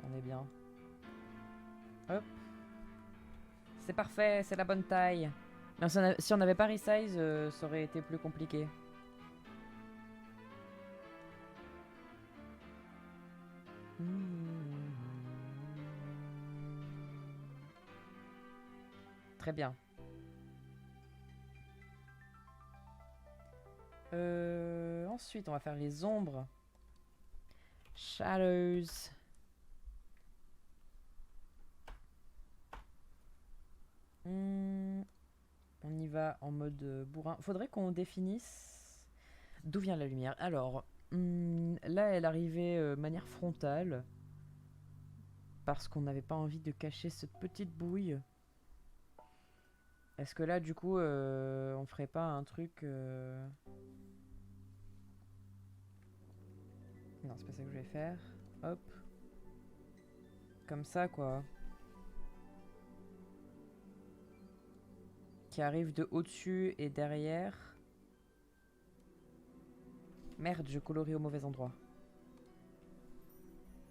Speaker 1: on est bien. Hop. C'est parfait, c'est la bonne taille. Mais si on n'avait pas resize, ça aurait été plus compliqué. Très bien. Ensuite, on va faire les ombres. Shadows. On y va en mode bourrin. Faudrait qu'on définisse d'où vient la lumière. Alors, là, elle arrivait de manière frontale. Parce qu'on n'avait pas envie de cacher cette petite bouille. Est-ce que là, du coup, on ferait pas un truc... Non, c'est pas ça que je vais faire. Hop. Comme ça, quoi. Qui arrive de au-dessus et derrière. Merde, je colorie au mauvais endroit.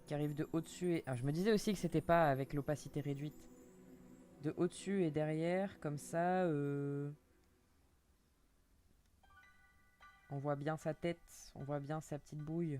Speaker 1: Qui arrive de au-dessus et... Ah, je me disais aussi que c'était pas avec l'opacité réduite. De au-dessus et derrière, comme ça... On voit bien sa tête, on voit bien sa petite bouille.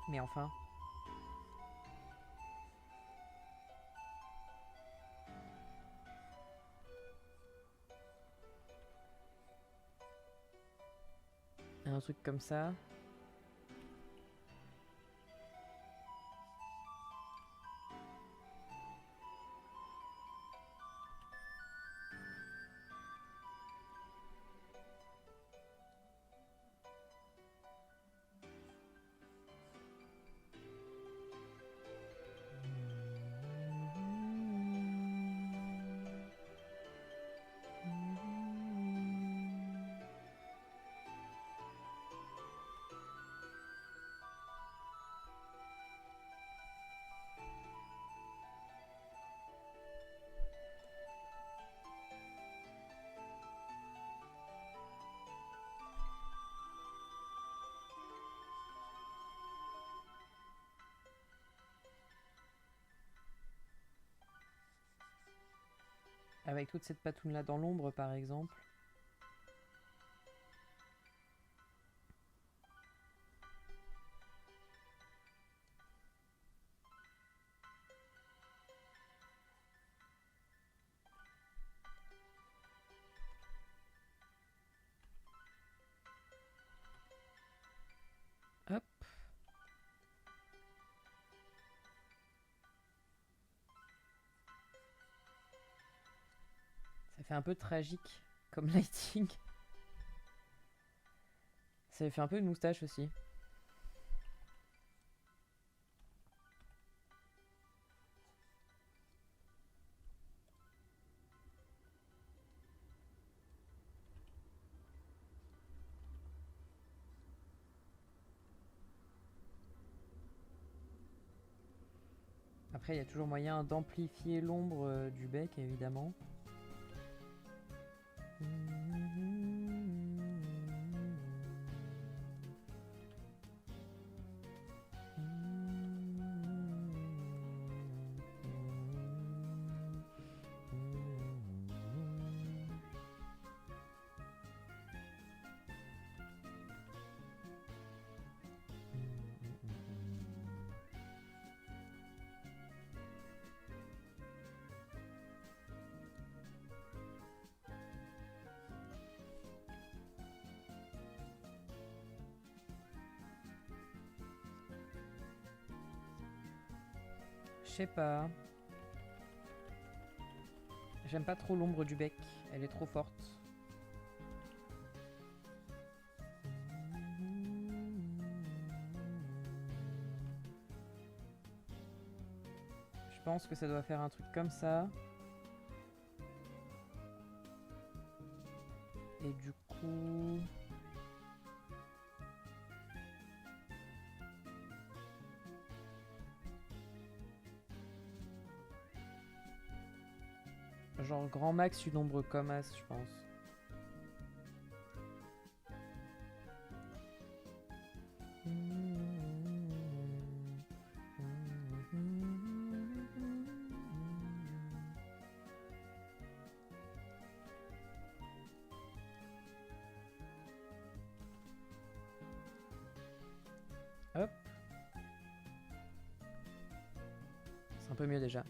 Speaker 1: Mais enfin... Un truc comme ça. Avec toute cette patoune là dans l'ombre par exemple. Hop. Ça fait un peu tragique comme lighting. Ça fait un peu une moustache aussi. Après, il y a toujours moyen d'amplifier l'ombre du bec, évidemment. Je sais pas. J'aime pas trop l'ombre du bec. Elle est trop forte. Je pense que ça doit faire un truc comme ça. Et du coup... Genre grand max une ombre comme as, je pense. Hop. C'est un peu mieux déjà.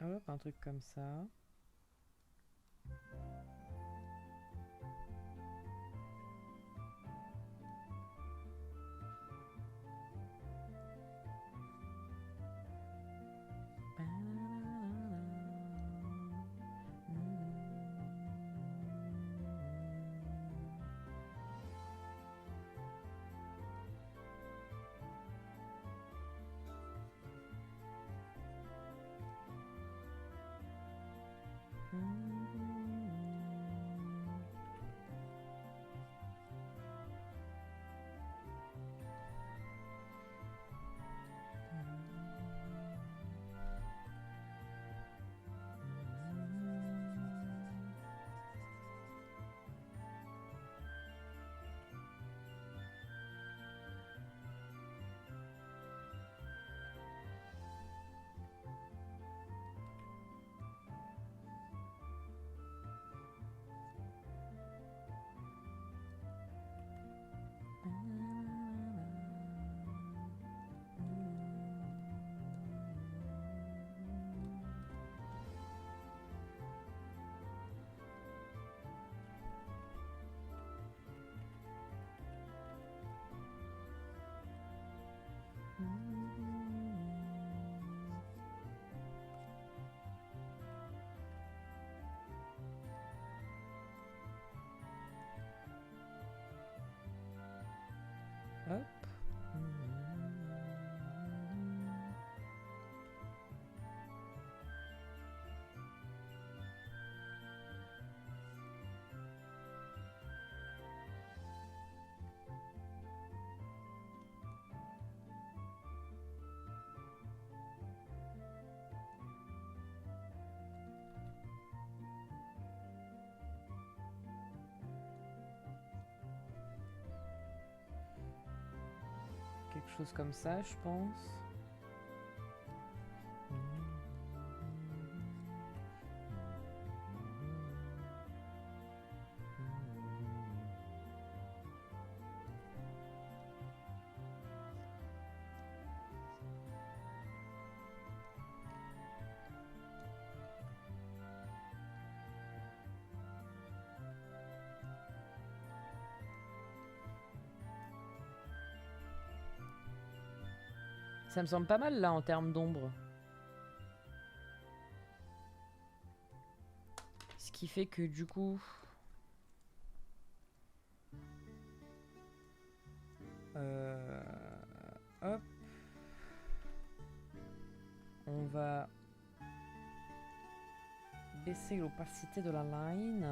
Speaker 1: Hop, un truc comme ça. chose comme ça, je pense. Ça me semble pas mal là en termes d'ombre. Ce qui fait que du coup... hop. On va baisser l'opacité de la line.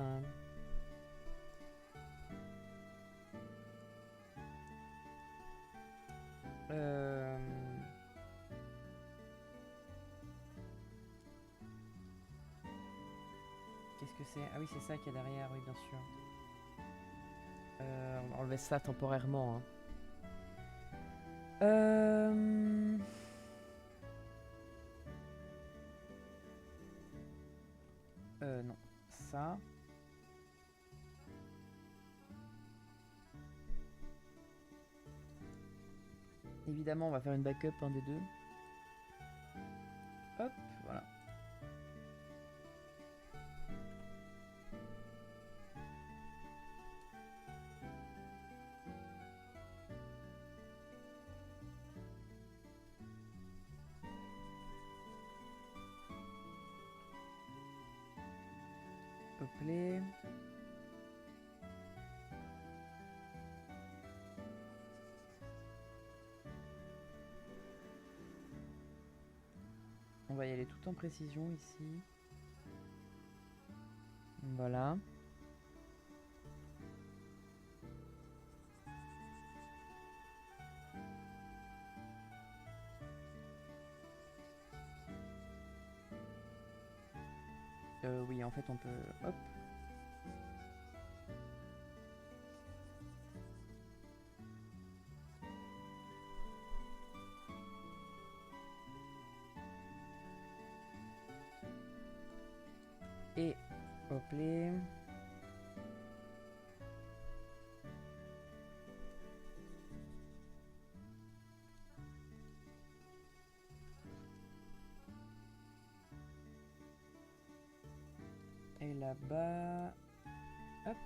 Speaker 1: Qu'est-ce que c'est? Ah oui, c'est ça qu'il y a derrière, oui, bien sûr. On va enlever ça temporairement. Hein. Non. Ça. Évidemment, on va faire une backup, un des deux. Hop, voilà. Hop-les. On va y aller tout en précision ici. Voilà. Oui, en fait, on peut... Hop. Et hop-les. Et là-bas... Hop.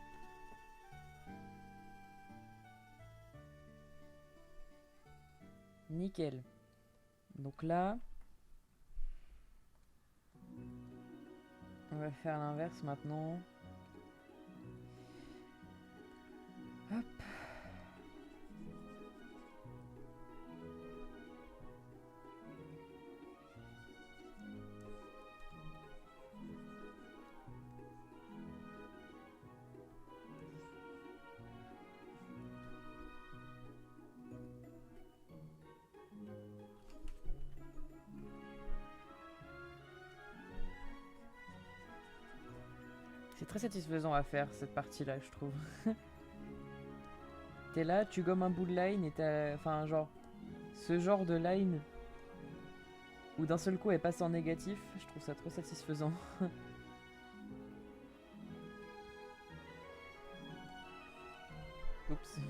Speaker 1: Nickel. Donc là... On va faire l'inverse maintenant. Hop. C'est très satisfaisant à faire cette partie-là, je trouve. T'es là, tu gommes un bout de line et t'as... Enfin, genre... Ce genre de line où d'un seul coup elle passe en négatif, je trouve ça trop satisfaisant. Oups.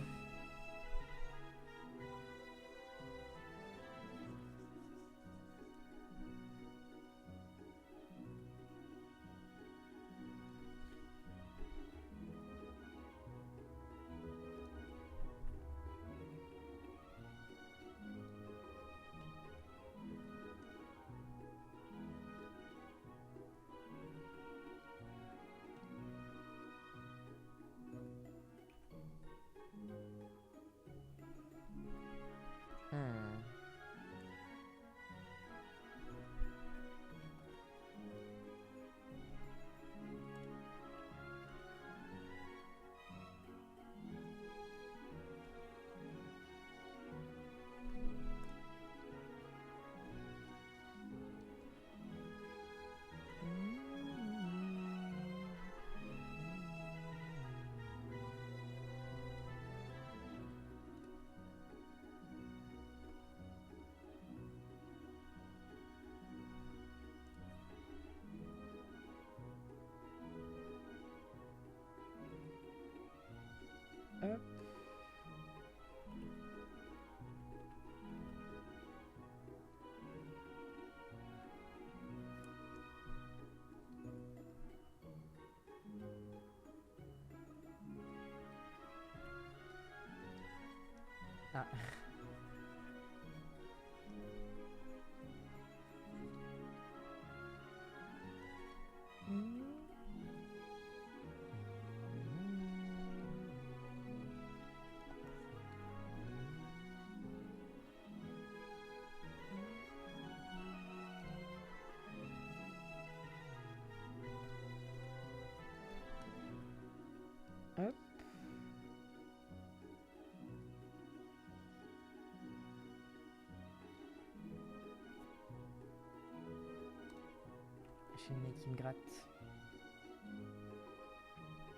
Speaker 1: J'ai le nez qui me gratte.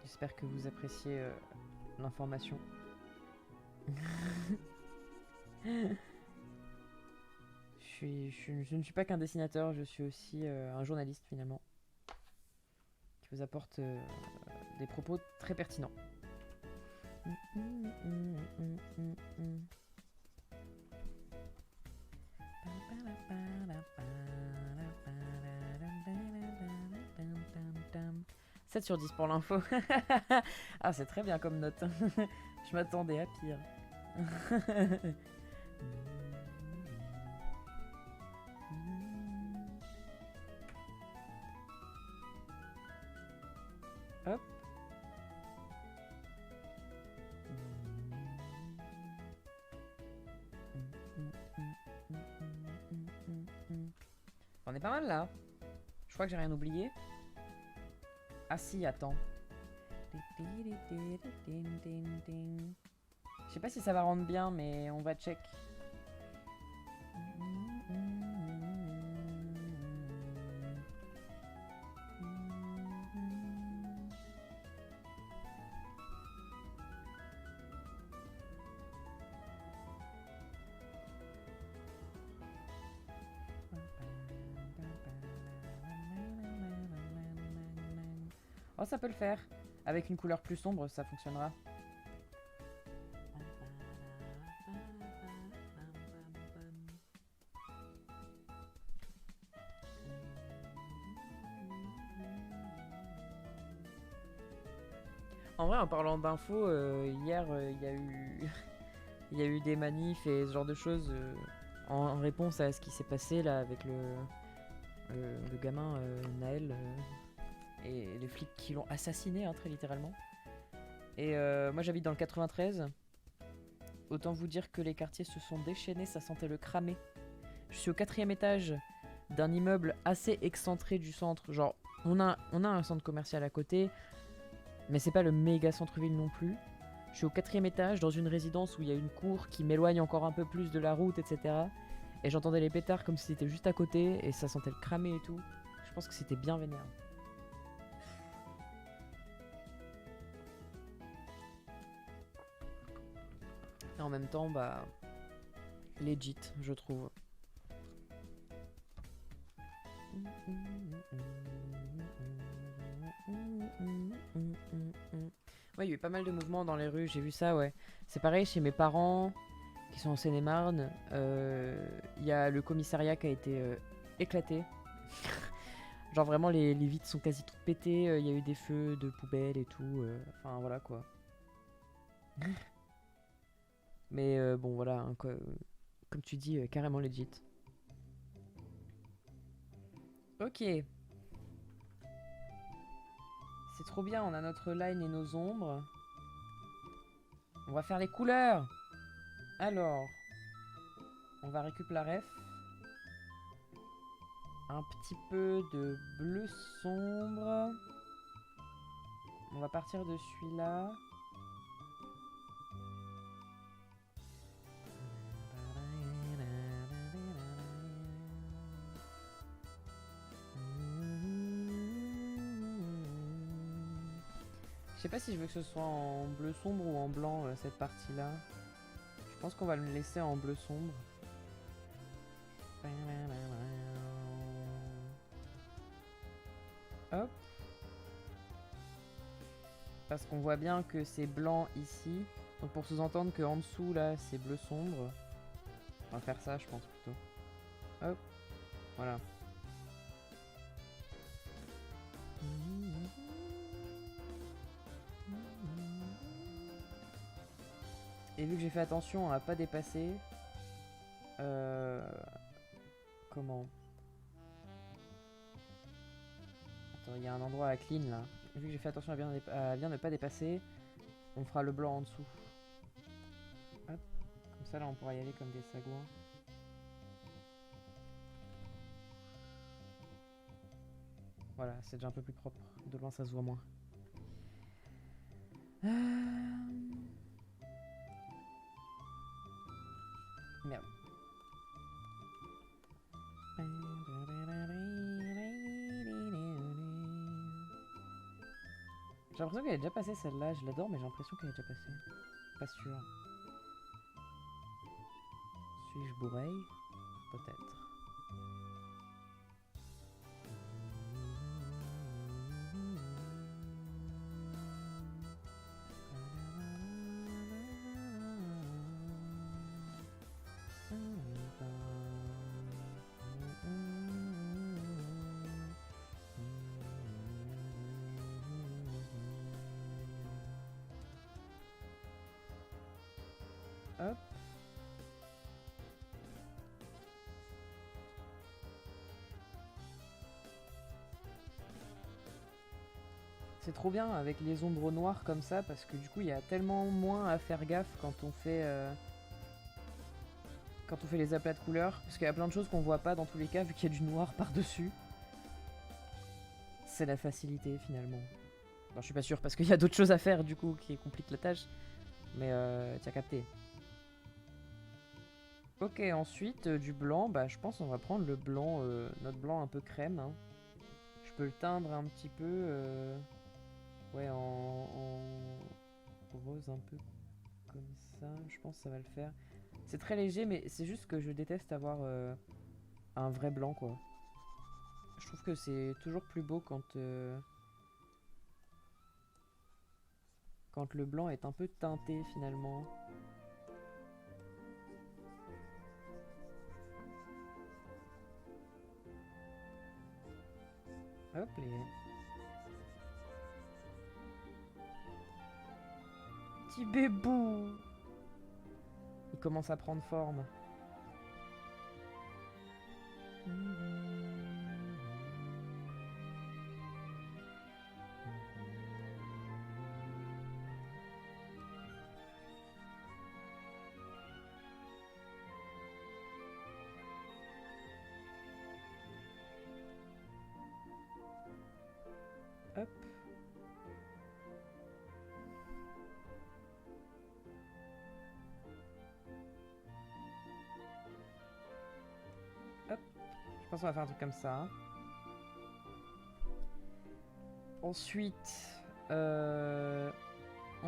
Speaker 1: J'espère que vous appréciez l'information. Je ne suis pas qu'un dessinateur, je suis aussi un journaliste finalement, qui vous apporte des propos très pertinents. « 7 sur 10 pour l'info. » Ah, c'est très bien comme note. Je m'attendais à pire. Hop. On est pas mal là. Je crois que j'ai rien oublié. Ah si, attends. Je sais pas si ça va rendre bien, mais on va check. Oh, ça peut le faire. Avec une couleur plus sombre, ça fonctionnera. En vrai, en parlant d'infos, hier, il y a eu... il y a eu des manifs et ce genre de choses en réponse à ce qui s'est passé là avec le gamin Naël et les flics qui l'ont assassiné, hein, très littéralement. Et moi j'habite dans le 93. Autant vous dire que les quartiers se sont déchaînés, ça sentait le cramé. Je suis au 4e étage d'un immeuble assez excentré du centre. Genre, on a un centre commercial à côté, mais c'est pas le méga centre-ville non plus. Je suis au 4e étage dans une résidence où il y a une cour qui m'éloigne encore un peu plus de la route, etc. Et j'entendais les pétards comme si c'était juste à côté et ça sentait le cramé et tout. Je pense que c'était bien vénère. Et en même temps, bah, legit, je trouve. Ouais, il y a eu pas mal de mouvements dans les rues, j'ai vu ça, ouais. C'est pareil chez mes parents, qui sont en Seine-et-Marne. Il y a le commissariat qui a été éclaté. Genre vraiment, les vitres sont quasi toutes pétées. Il y a eu des feux de poubelles et tout. Enfin, voilà, quoi. Mais bon, voilà, hein, comme tu dis, carrément legit. Ok. C'est trop bien, on a notre line et nos ombres. On va faire les couleurs. Alors, on va récupérer la ref. Un petit peu de bleu sombre. On va partir de celui-là. Je sais pas si je veux que ce soit en bleu sombre ou en blanc cette partie-là. Je pense qu'on va le laisser en bleu sombre. Hop. Parce qu'on voit bien que c'est blanc ici. Donc pour sous-entendre qu'en dessous là c'est bleu sombre. On va faire ça je pense plutôt. Hop. Voilà. Et vu que j'ai fait attention à pas dépasser... Comment? Attends, il y a un endroit à clean là. Vu que j'ai fait attention à bien ne pas dépasser, on fera le blanc en dessous. Hop. Comme ça là on pourra y aller comme des sagouins. Voilà, c'est déjà un peu plus propre. De loin ça se voit moins. Merde. J'ai l'impression qu'elle est déjà passée celle-là. Je l'adore, mais j'ai l'impression qu'elle est déjà passée. Pas sûr. Suis-je bourreille? Peut-être. Hop. C'est trop bien avec les ombres noires comme ça parce que du coup il y a tellement moins à faire gaffe quand on fait les aplats de couleurs. Parce qu'il y a plein de choses qu'on voit pas dans tous les cas vu qu'il y a du noir par-dessus. C'est la facilité finalement. Bon, je suis pas sûr parce qu'il y a d'autres choses à faire du coup qui compliquent la tâche. Mais tu as capté. Ok, ensuite du blanc, bah je pense on va prendre le blanc, notre blanc un peu crème. Hein. Je peux le teindre un petit peu, ouais, en rose un peu comme ça. Je pense que ça va le faire. C'est très léger, mais c'est juste que je déteste avoir un vrai blanc quoi. Je trouve que c'est toujours plus beau quand le blanc est un peu teinté finalement. Hop les... Petit bébou. Il commence à prendre forme. Hop. Hop. Je pense qu'on va faire un truc comme ça. Ensuite, on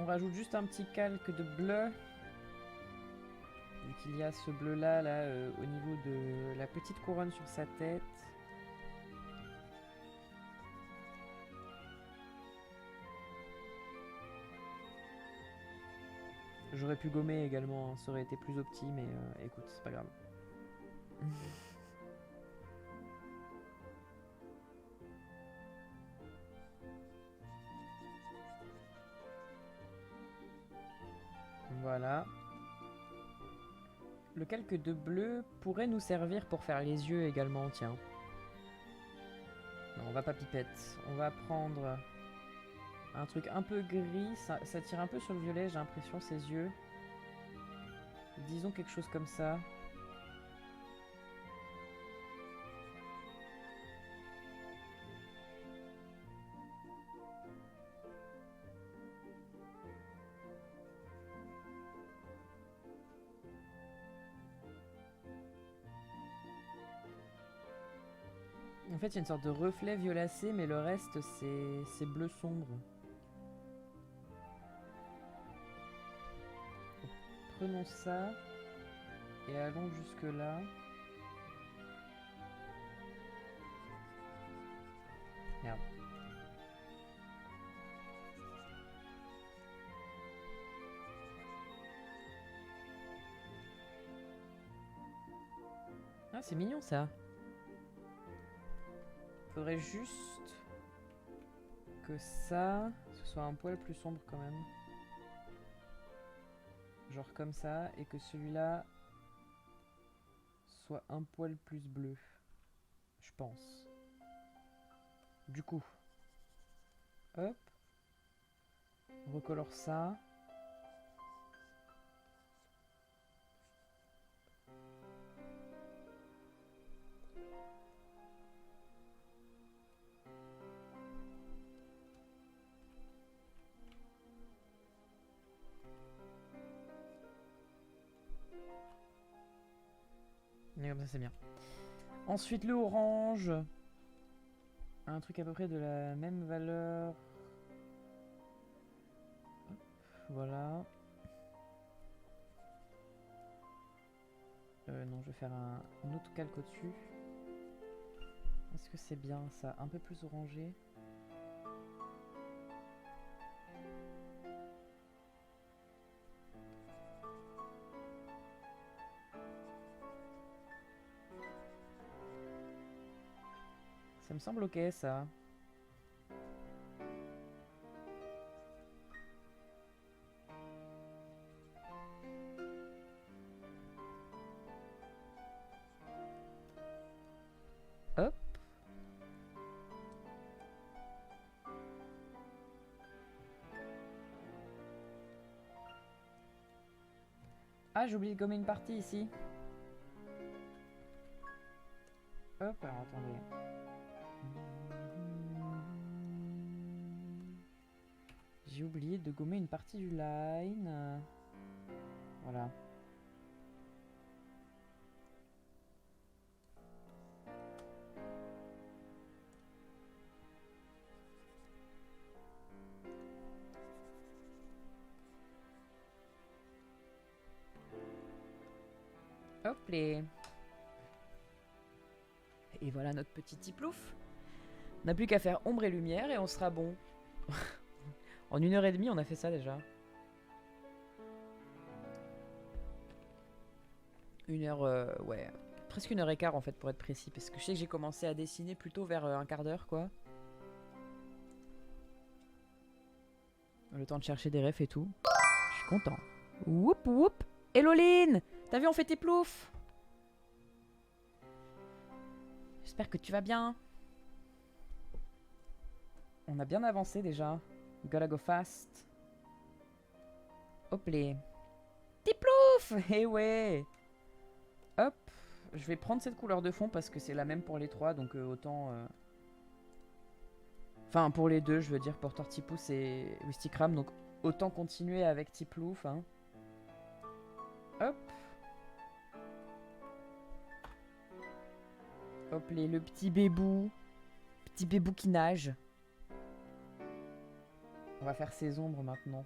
Speaker 1: rajoute juste un petit calque de bleu. Vu qu'il y a ce bleu là, au niveau de la petite couronne sur sa tête. J'aurais pu gommer également, hein, ça aurait été plus opti, mais écoute, c'est pas grave. Voilà. Le calque de bleu pourrait nous servir pour faire les yeux également, tiens. Non, on va pas pipette. On va prendre un truc un peu gris. Ça tire un peu sur le violet, j'ai l'impression, ses yeux. Disons quelque chose comme ça. En fait, il y a une sorte de reflet violacé, mais le reste, c'est bleu sombre. Prenons ça et allons jusque là. Merde. Ah, c'est mignon ça. Faudrait juste que ça, ce soit un poil plus sombre quand même. Genre comme ça, et que celui-là soit un poil plus bleu. Je pense. Du coup, hop. On recolore ça. Et comme ça, c'est bien. Ensuite, le orange. Un truc à peu près de la même valeur. voilà. Non, je vais faire un autre calque au-dessus. Est-ce que c'est bien ça? Un peu plus orangé. Ça me semble ok ça. Hop. Ah, j'ai oublié de gommer une partie ici. Hop, alors attendez. J'ai oublié de gommer une partie du line. Voilà. Hop les. Et voilà notre petit tiplouf. On n'a plus qu'à faire ombre et lumière et on sera bon. En 1h30, on a fait ça déjà. 1h, ouais. Presque 1h15 en fait pour être précis. Parce que je sais que j'ai commencé à dessiner plutôt vers un quart d'heure quoi. Le temps de chercher des refs et tout. Je suis content. Whoop whoop. Hello Lynn. T'as vu, on fait tes ploufs. J'espère que tu vas bien. On a bien avancé déjà. Gotta go fast. Hop les. Tes ploufs. Eh ouais. Hop. Je vais prendre cette couleur de fond parce que c'est la même pour les trois. Donc autant... Enfin pour les deux, je veux dire pour Tortipousse et Wistikram. Donc autant continuer avec Tiplouf. Hein. Hop. Hop les, le petit bébou. Petit bébou qui nage. On va faire ses ombres maintenant.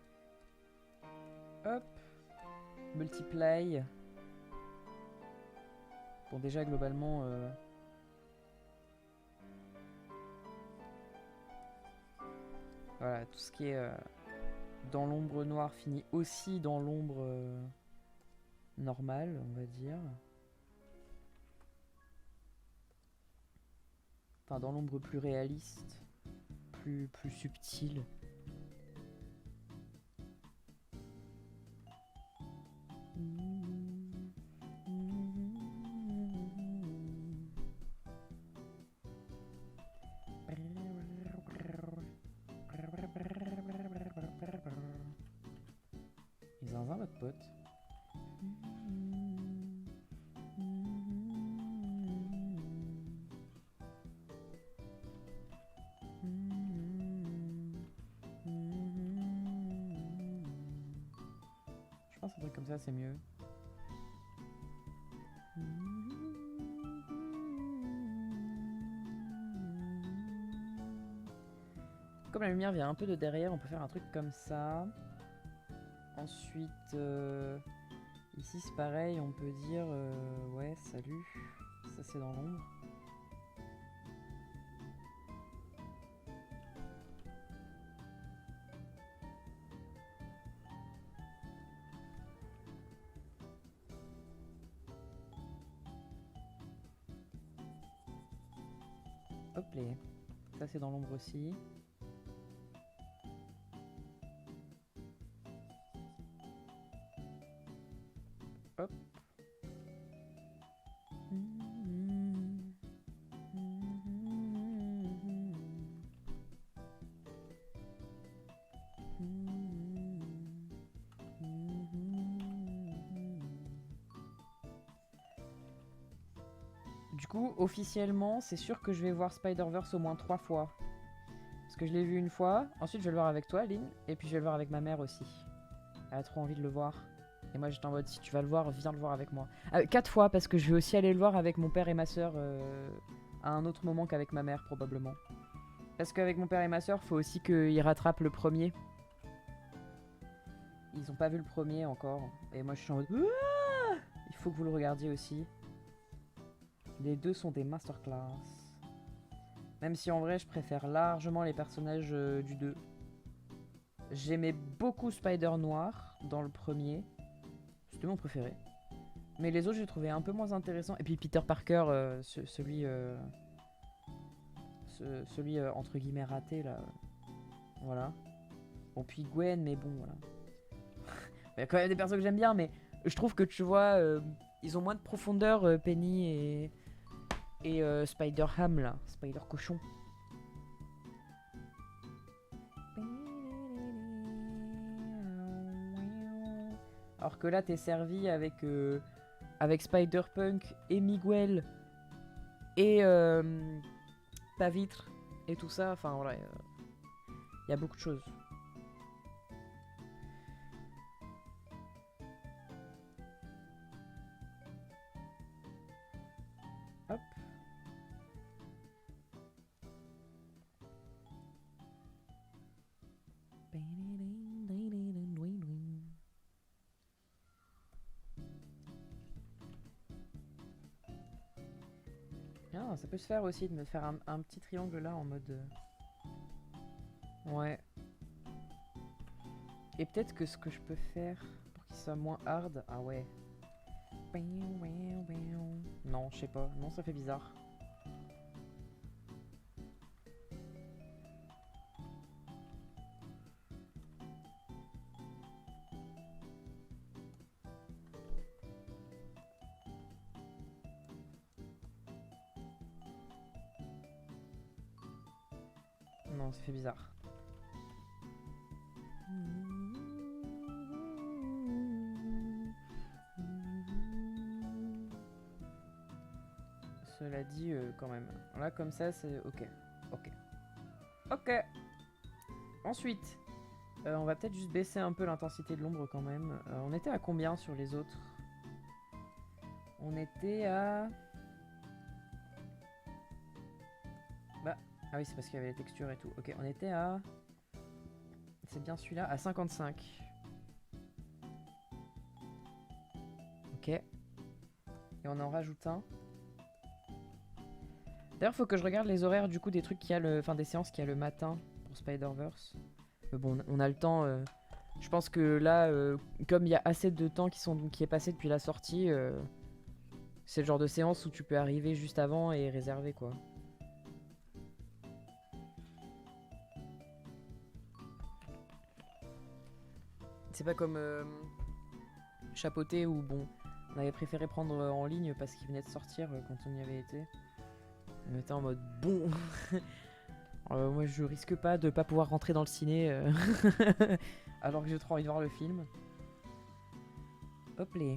Speaker 1: Hop. Multiply. Bon déjà globalement... Voilà, tout ce qui est dans l'ombre noire finit aussi dans l'ombre normale, on va dire. Enfin, dans l'ombre plus réaliste, plus subtile. Zinzin, votre pote. Je pense qu'un truc comme ça, c'est mieux. Comme la lumière vient un peu de derrière, on peut faire un truc comme ça. Ensuite, ici c'est pareil, on peut dire ouais, salut. Ça c'est dans l'ombre. Hop les. Ça c'est dans l'ombre aussi. Hop. Du coup, officiellement, c'est sûr que je vais voir Spider-Verse au moins 3 fois. Parce que je l'ai vu une fois, ensuite je vais le voir avec toi, Lynn, et puis je vais le voir avec ma mère aussi. Elle a trop envie de le voir. Et moi j'étais en mode, si tu vas le voir, viens le voir avec moi. 4 fois, parce que je vais aussi aller le voir avec mon père et ma soeur à un autre moment qu'avec ma mère, probablement. Parce qu'avec mon père et ma soeur, faut aussi qu'ils rattrapent le premier. Ils ont pas vu le premier encore. Et moi je suis en mode... Ouah, il faut que vous le regardiez aussi. Les deux sont des masterclass. Même si en vrai je préfère largement les personnages du 2. J'aimais beaucoup Spider Noir dans le premier. C'était mon préféré. Mais les autres j'ai trouvé un peu moins intéressants. Et puis Peter Parker, celui entre guillemets raté là. Voilà. Bon puis Gwen, mais bon voilà. Il y a quand même des personnes que j'aime bien, mais je trouve que tu vois, ils ont moins de profondeur, Penny et Spider-Ham là, Spider-Cochon. Alors que là, t'es servi avec Spider-Punk et Miguel et Pavitre et tout ça. Enfin voilà, il y a beaucoup de choses. Hop. Ah, ça peut se faire aussi de me faire un petit triangle là en mode... Ouais. Et peut-être que ce que je peux faire pour qu'il soit moins hard... Ah ouais. Non, je sais pas. Non, ça fait bizarre. Non, ça fait bizarre. Cela dit, quand même. Là, comme ça, c'est ok. Ok. Ok. Ensuite, on va peut-être juste baisser un peu l'intensité de l'ombre quand même. On était à combien sur les autres? On était à... Bah, ah oui, c'est parce qu'il y avait les textures et tout. Ok, on était à... C'est bien celui-là, à 55. Ok. Et on en rajoute un. D'ailleurs, faut que je regarde les horaires du coup des trucs qu'il y a le... Enfin, des séances qu'il y a le matin pour Spider-Verse. Bon, on a le temps. Je pense que là, comme il y a assez de temps qui est passé depuis la sortie, c'est le genre de séance où tu peux arriver juste avant et réserver quoi. C'est pas comme Chapeauté où bon, on avait préféré prendre en ligne parce qu'il venait de sortir quand on y avait été. On était en mode bon. Moi je risque pas de pas pouvoir rentrer dans le ciné alors que j'ai trop envie de voir le film. Hop les.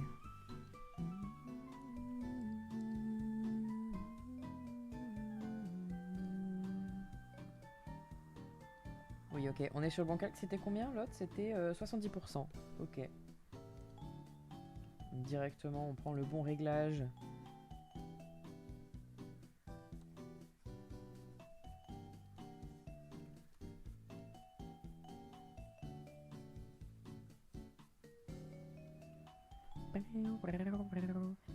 Speaker 1: Oui ok, on est sur le bon calque. C'était combien l'autre? C'était 70%. Ok. Directement on prend le bon réglage.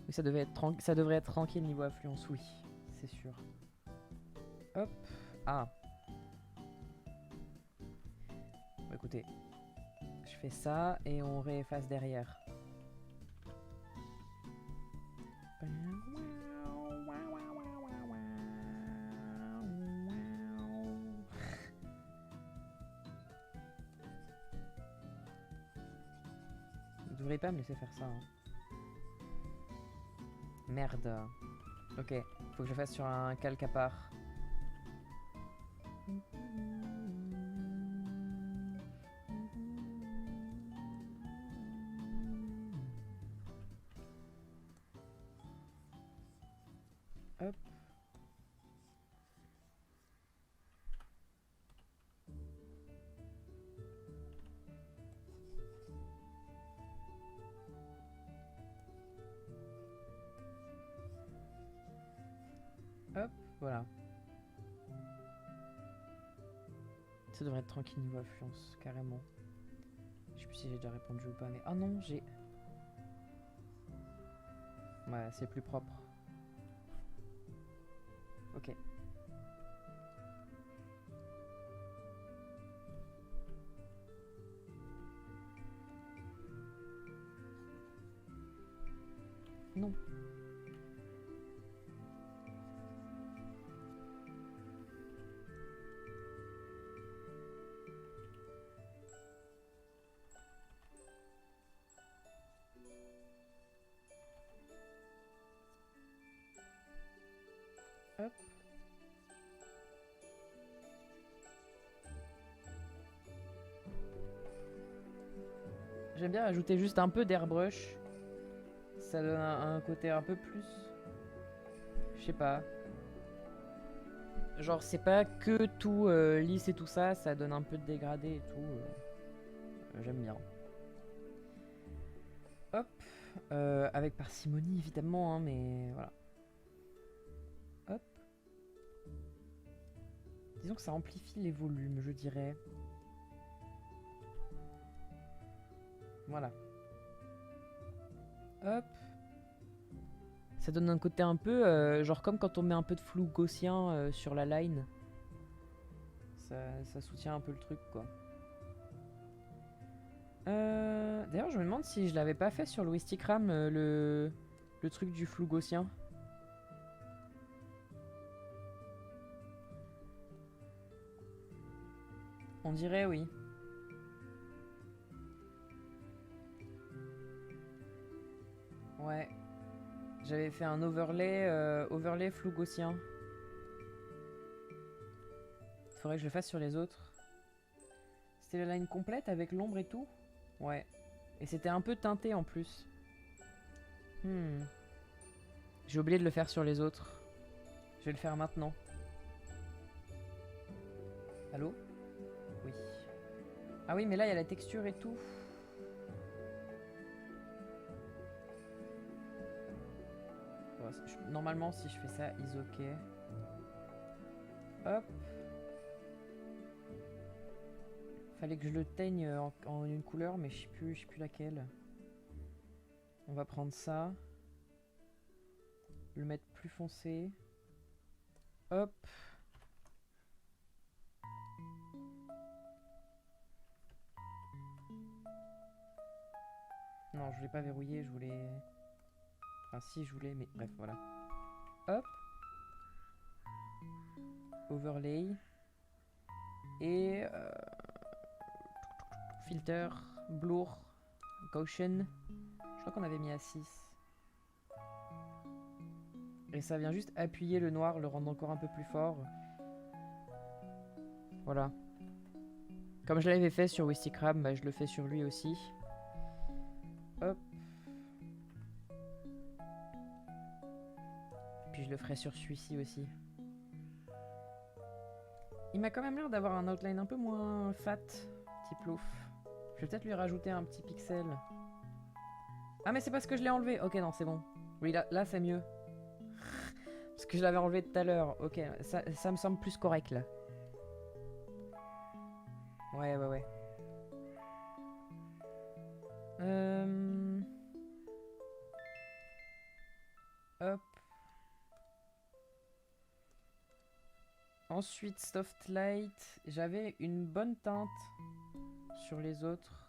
Speaker 1: Oui, ça devrait être tranquille niveau affluence, oui, c'est sûr. Hop. Ah. Bah, écoutez, je fais ça et on réefface derrière. Vous devriez pas me laisser faire ça. Hein. Merde. Ok, faut que je fasse sur un calque à part. Hop. Hop, voilà. Ça devrait être tranquille niveau affluence, carrément. Je plus si j'ai déjà répondu ou pas, mais... Oh non, j'ai... Ouais, c'est plus propre. Ok. Non. Hop. J'aime bien ajouter juste un peu d'airbrush. Ça donne un côté un peu plus... Je sais pas. Genre c'est pas que tout lisse et tout ça, ça donne un peu de dégradé et tout. J'aime bien. Hop. Avec parcimonie évidemment, hein, mais voilà. Hop. Disons que ça amplifie les volumes, je dirais. Voilà. Hop. Ça donne un côté un peu, genre comme quand on met un peu de flou gaussien sur la line. Ça soutient un peu le truc, quoi. D'ailleurs, je me demande si je l'avais pas fait sur le Wistigram, le truc du flou gaussien. On dirait oui. Ouais. J'avais fait un overlay flou gaussien. Faudrait que je le fasse sur les autres. C'était la line complète avec l'ombre et tout? Ouais. Et c'était un peu teinté en plus. J'ai oublié de le faire sur les autres. Je vais le faire maintenant. Allô? Oui. Ah oui, mais là, il y a la texture et tout. Bon, normalement, si je fais ça, is ok. Hop. Fallait que je le teigne en une couleur, mais je sais plus laquelle. On va prendre ça. Le mettre plus foncé. Hop. Non, je voulais pas verrouiller, je voulais... Enfin, si, je voulais, mais bref, voilà. Hop. Overlay. Et... filter, blur, Gaussian. Je crois qu'on avait mis à 6. Et ça vient juste appuyer le noir, le rendre encore un peu plus fort. Voilà. Comme je l'avais fait sur Wistigram, bah, je le fais sur lui aussi. Hop. Puis je le ferai sur celui-ci aussi. Il m'a quand même l'air d'avoir un outline un peu moins fat, petit plouf. Je vais peut-être lui rajouter un petit pixel. Ah mais c'est parce que je l'ai enlevé. Ok, non, c'est bon. Oui, là c'est mieux. Parce que je l'avais enlevé tout à l'heure. Ok, ça me semble plus correct là. Ouais. Hop. Ensuite, Soft Light. J'avais une bonne teinte sur les autres.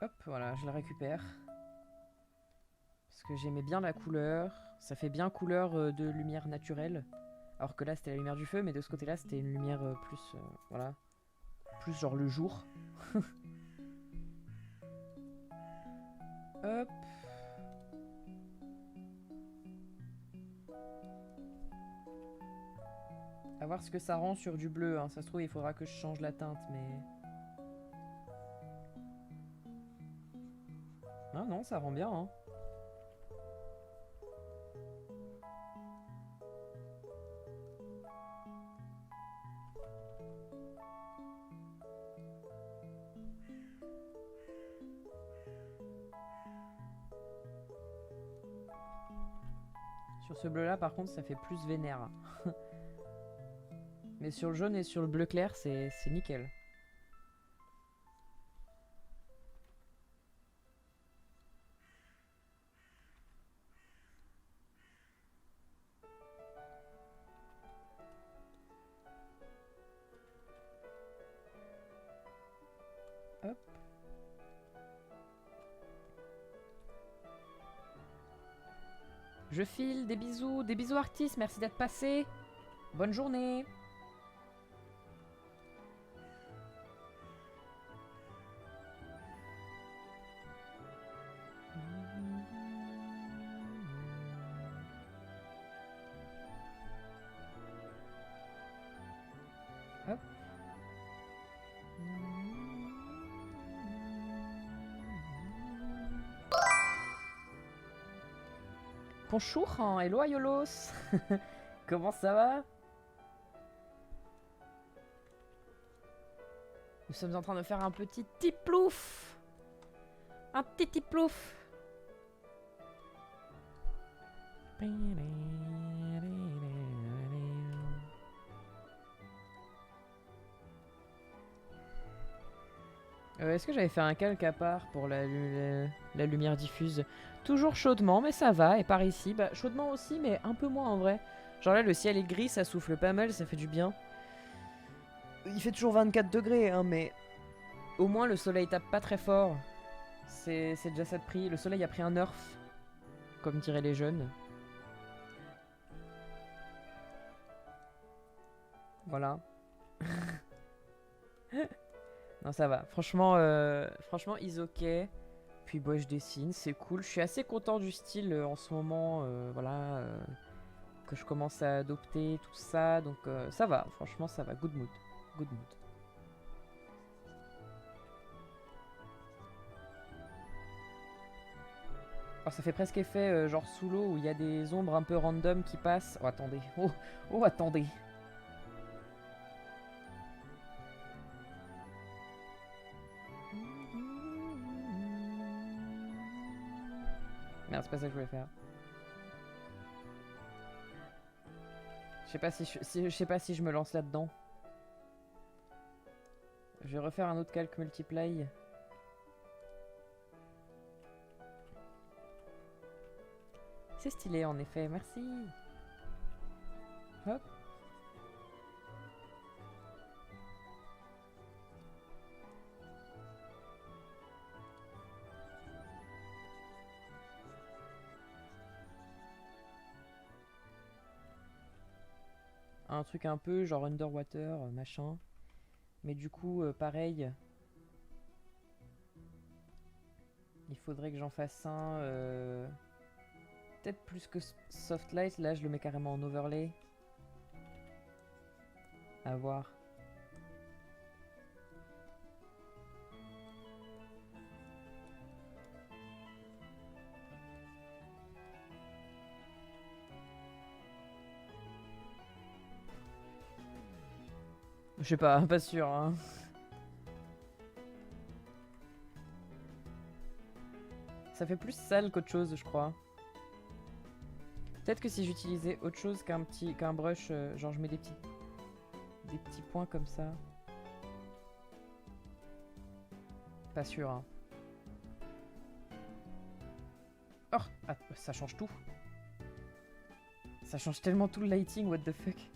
Speaker 1: Hop, voilà, je la récupère. Parce que j'aimais bien la couleur. Ça fait bien couleur de lumière naturelle. Alors que là, c'était la lumière du feu, mais de ce côté-là, c'était une lumière plus... voilà. Plus genre le jour. Hop. À voir ce que ça rend sur du bleu. Hein. Ça se trouve, il faudra que je change la teinte, mais... Non, ça rend bien, hein. Sur ce bleu-là, par contre, ça fait plus vénère. Mais sur le jaune et sur le bleu clair, c'est nickel. Hop. Je file, des bisous artistes, merci d'être passé. Bonne journée. Hop. Bonjour, hein, hello Ayolos. Comment ça va? Nous sommes en train de faire un petit tiplouf. Un petit tiplouf. Est-ce que j'avais fait un calque à part pour la lumière diffuse? Toujours chaudement, mais ça va. Et par ici, bah chaudement aussi, mais un peu moins en vrai. Genre là, le ciel est gris, ça souffle pas mal, ça fait du bien. Il fait toujours 24 degrés, hein, mais au moins le soleil tape pas très fort. C'est déjà ça de prix. Le soleil a pris un nerf, comme diraient les jeunes. Voilà. Non, ça va. Franchement, is ok. Puis bah, je dessine, c'est cool. Je suis assez content du style en ce moment, voilà, que je commence à adopter, tout ça. Donc ça va, franchement, ça va. Good mood. Good mood. Alors, ça fait presque effet genre sous l'eau où il y a des ombres un peu random qui passent. Oh, attendez. Oh, attendez. Merde, c'est pas ça que je voulais faire. Je sais pas si je me lance là-dedans. Je vais refaire un autre calque multiply. C'est stylé en effet, merci. Hop. Un truc un peu genre underwater, machin. Mais du coup, pareil. Il faudrait que j'en fasse un. Peut-être plus que soft light. Là, je le mets carrément en overlay. À voir. Je sais pas sûr, hein. Ça fait plus sale qu'autre chose, je crois. Peut-être que si j'utilisais autre chose qu'un brush, genre je mets des petits points comme ça. Pas sûr, hein. Oh, ah, ça change tout. Ça change tellement tout le lighting, what the fuck.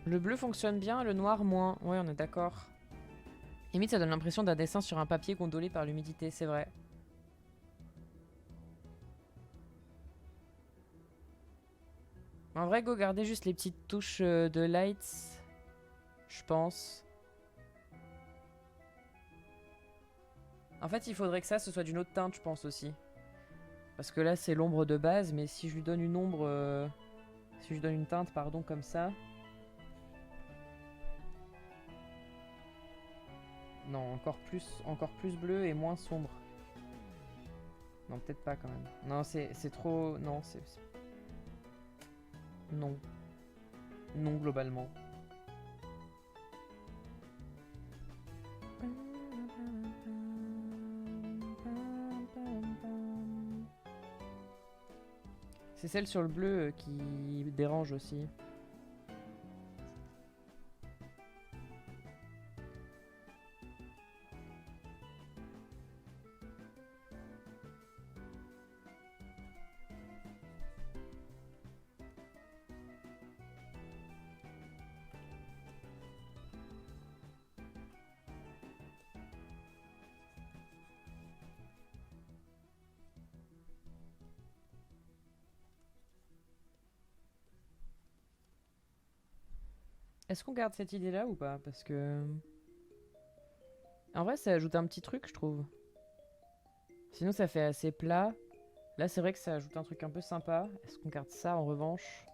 Speaker 1: Le bleu fonctionne bien, le noir moins. Ouais, on est d'accord. Limite, ça donne l'impression d'un dessin sur un papier gondolé par l'humidité, c'est vrai. En vrai, go, gardez juste les petites touches de lights, je pense. En fait, il faudrait que ça, ce soit d'une autre teinte, je pense aussi. Parce que là, c'est l'ombre de base, mais si je lui donne une ombre... si je lui donne une teinte, pardon, comme ça... Non, encore plus bleu et moins sombre. Non, peut-être pas quand même. Non, c'est trop... Non, c'est... Non. Non, globalement. C'est celle sur le bleu qui dérange aussi. Est-ce qu'on garde cette idée-là ou pas? Parce que... En vrai, ça ajoute un petit truc, je trouve. Sinon, ça fait assez plat. Là, c'est vrai que ça ajoute un truc un peu sympa. Est-ce qu'on garde ça en revanche?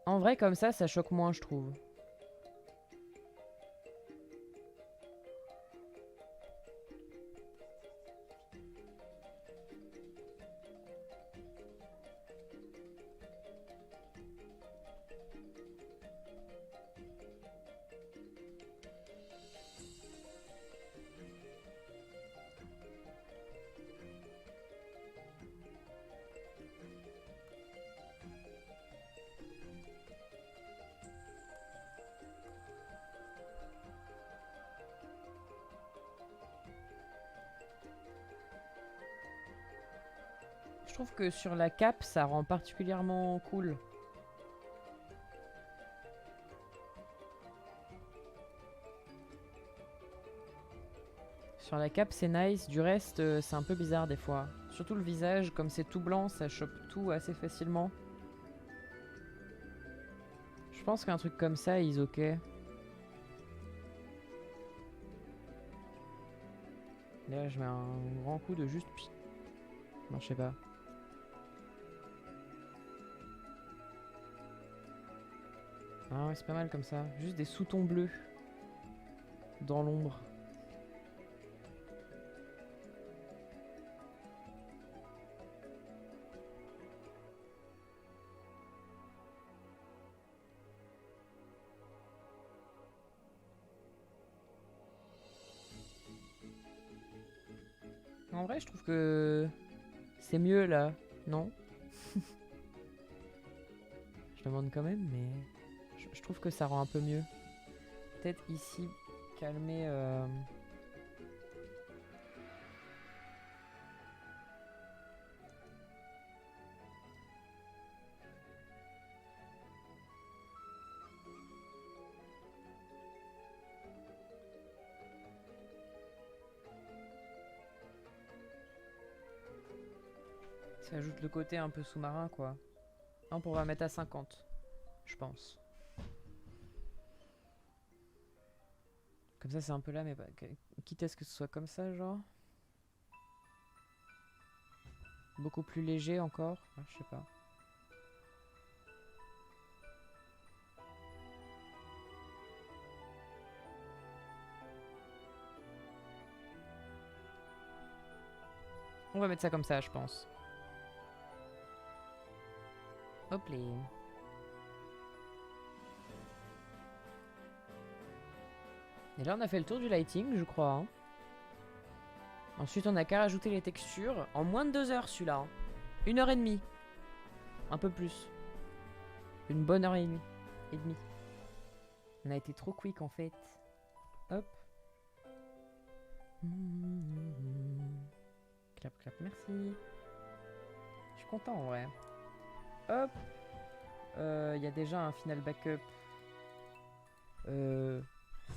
Speaker 1: En vrai, comme ça choque moins, je trouve. Je trouve que sur la cape, ça rend particulièrement cool. Sur la cape, c'est nice. Du reste, c'est un peu bizarre des fois. Surtout le visage, comme c'est tout blanc, ça chope tout assez facilement. Je pense qu'un truc comme ça, ils ok. Là, je mets un grand coup de juste... Non, je sais pas. Ah ouais, c'est pas mal comme ça. Juste des sous-tons bleus. Dans l'ombre. En vrai, je trouve que... c'est mieux là, non? Je demande quand même, mais... Je trouve que ça rend un peu mieux. Peut-être ici, calmer... Ça ajoute le côté un peu sous-marin, quoi. On pourra mettre à 50, je pense. Comme ça, c'est un peu là, mais quitte à ce que ce soit comme ça, genre. Beaucoup plus léger encore. Ah, je sais pas. On va mettre ça comme ça, je pense. Hop les. Et là, on a fait le tour du lighting, je crois. Hein. Ensuite, on n'a qu'à rajouter les textures. En moins de 2 heures, celui-là. Hein. 1 h 30. Un peu plus. Une bonne heure et demie. On a été trop quick, en fait. Hop. Clap, clap, merci. Je suis content, en vrai. Hop. Il y a déjà un final backup.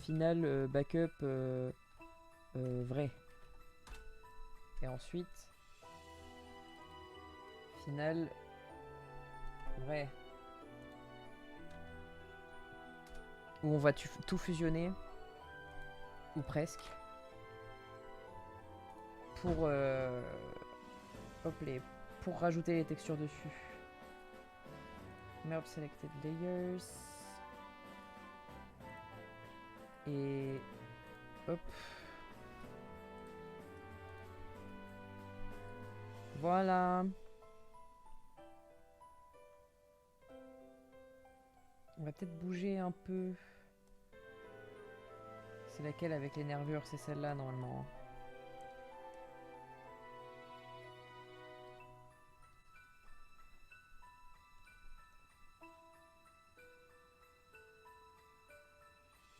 Speaker 1: Final backup vrai. Et ensuite, final vrai. Où on va tout fusionner. Ou presque. Pour, pour rajouter les textures dessus. Merge selected layers. Et hop. Voilà. On va peut-être bouger un peu. C'est laquelle avec les nervures? C'est celle-là normalement.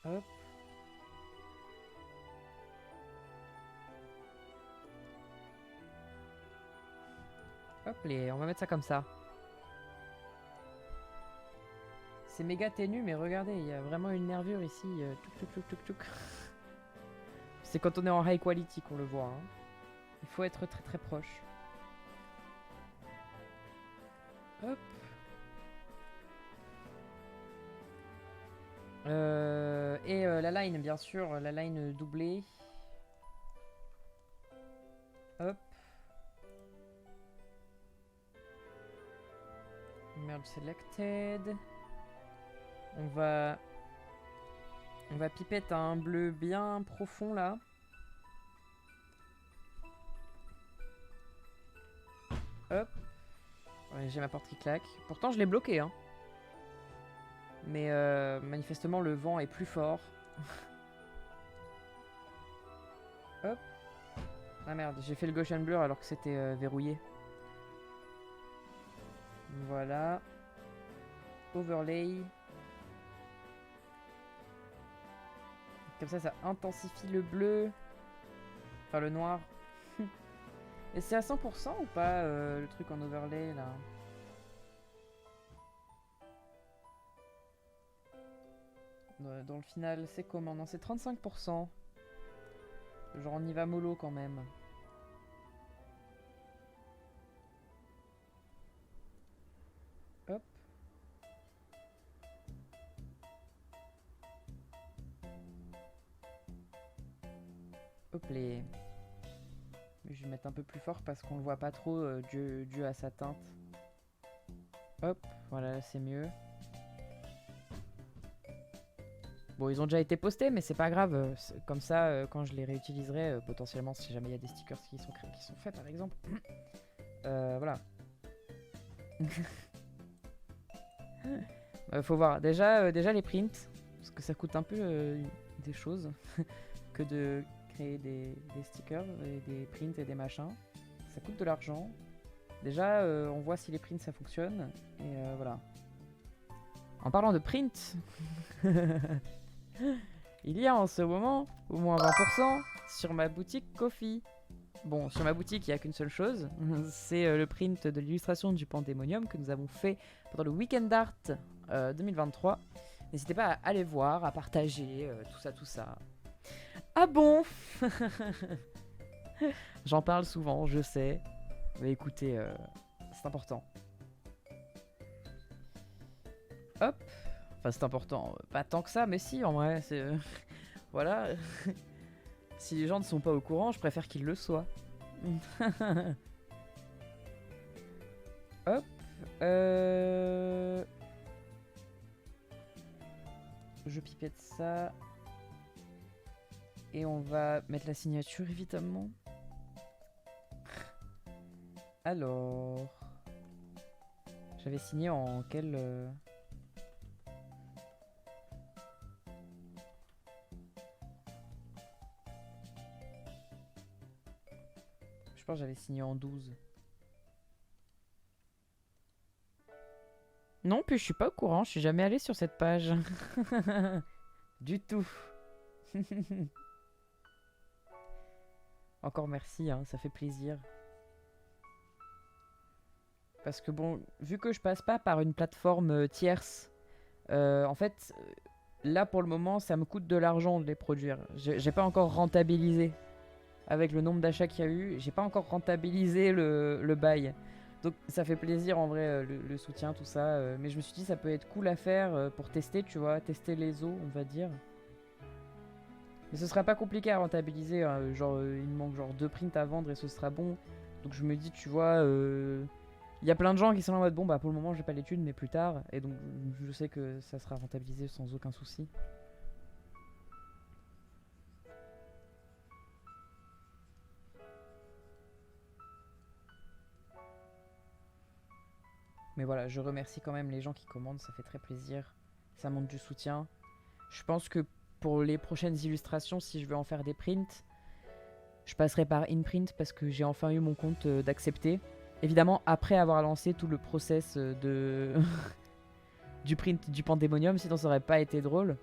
Speaker 1: Hop. Hop, on va mettre ça comme ça. C'est méga ténu, mais regardez, il y a vraiment une nervure ici. C'est quand on est en high quality qu'on le voit. Hein. Il faut être très très proche. Hop. La line, bien sûr, la line doublée. Hop. Merge selected. On va pipette à un bleu bien profond là. Hop. Ouais, j'ai ma porte qui claque. Pourtant je l'ai bloqué hein. Mais manifestement le vent est plus fort. Hop. Ah merde, j'ai fait le Gaussian Blur alors que c'était verrouillé. Voilà. Overlay. Comme ça intensifie le bleu. Enfin le noir. Et c'est à 100% ou pas le truc en overlay là? Dans le final, c'est comment? Non, c'est 35%. Genre on y va mollo quand même. Hop. Hop les. Je vais mettre un peu plus fort parce qu'on le voit pas trop dû à sa teinte. Hop, voilà, c'est mieux. Bon, ils ont déjà été postés, mais c'est pas grave. Comme ça, quand je les réutiliserai, potentiellement, si jamais il y a des stickers qui sont faits, par exemple. Voilà. Faut voir. Déjà les prints, parce que ça coûte un peu des choses que de créer des stickers et des prints et des machins. Ça coûte de l'argent. Déjà, on voit si les prints ça fonctionne. Et voilà. En parlant de print, il y a en ce moment au moins 20% sur ma boutique Ko-fi. Bon, sur ma boutique, il n'y a qu'une seule chose. C'est le print de l'illustration du Pandémonium que nous avons fait pendant le Weekend Art 2023. N'hésitez pas à aller voir, à partager, tout ça. Ah bon? J'en parle souvent, je sais. Mais écoutez, c'est important. Hop. Enfin, c'est important. Pas tant que ça, mais si, en vrai. C'est voilà. Si les gens ne sont pas au courant, je préfère qu'ils le soient. Hop. Je pipette ça. Et on va mettre la signature, évidemment. Alors... J'avais signé en quel... Je pense que j'avais signé en 12. Non, puis je suis pas au courant, je suis jamais allée sur cette page. Du tout. Encore merci, hein, ça fait plaisir. Parce que bon, vu que je passe pas par une plateforme tierce, en fait, là pour le moment, ça me coûte de l'argent de les produire. J'ai pas encore rentabilisé. Avec le nombre d'achats qu'il y a eu, j'ai pas encore rentabilisé le bail. Donc ça fait plaisir en vrai, le soutien, tout ça. Mais je me suis dit ça peut être cool à faire pour tester, tu vois, tester les eaux, on va dire. Mais ce sera pas compliqué à rentabiliser, hein. Genre il me manque genre 2 prints à vendre et ce sera bon. Donc je me dis, tu vois, il y a plein de gens qui sont en mode bon bah pour le moment j'ai pas l'étude mais plus tard. Et donc je sais que ça sera rentabilisé sans aucun souci. Mais voilà, je remercie quand même les gens qui commandent, ça fait très plaisir. Ça montre du soutien. Je pense que pour les prochaines illustrations, si je veux en faire des prints, je passerai par InPrint parce que j'ai enfin eu mon compte d'accepter. Évidemment, après avoir lancé tout le process de du print du Pandemonium, sinon ça aurait pas été drôle.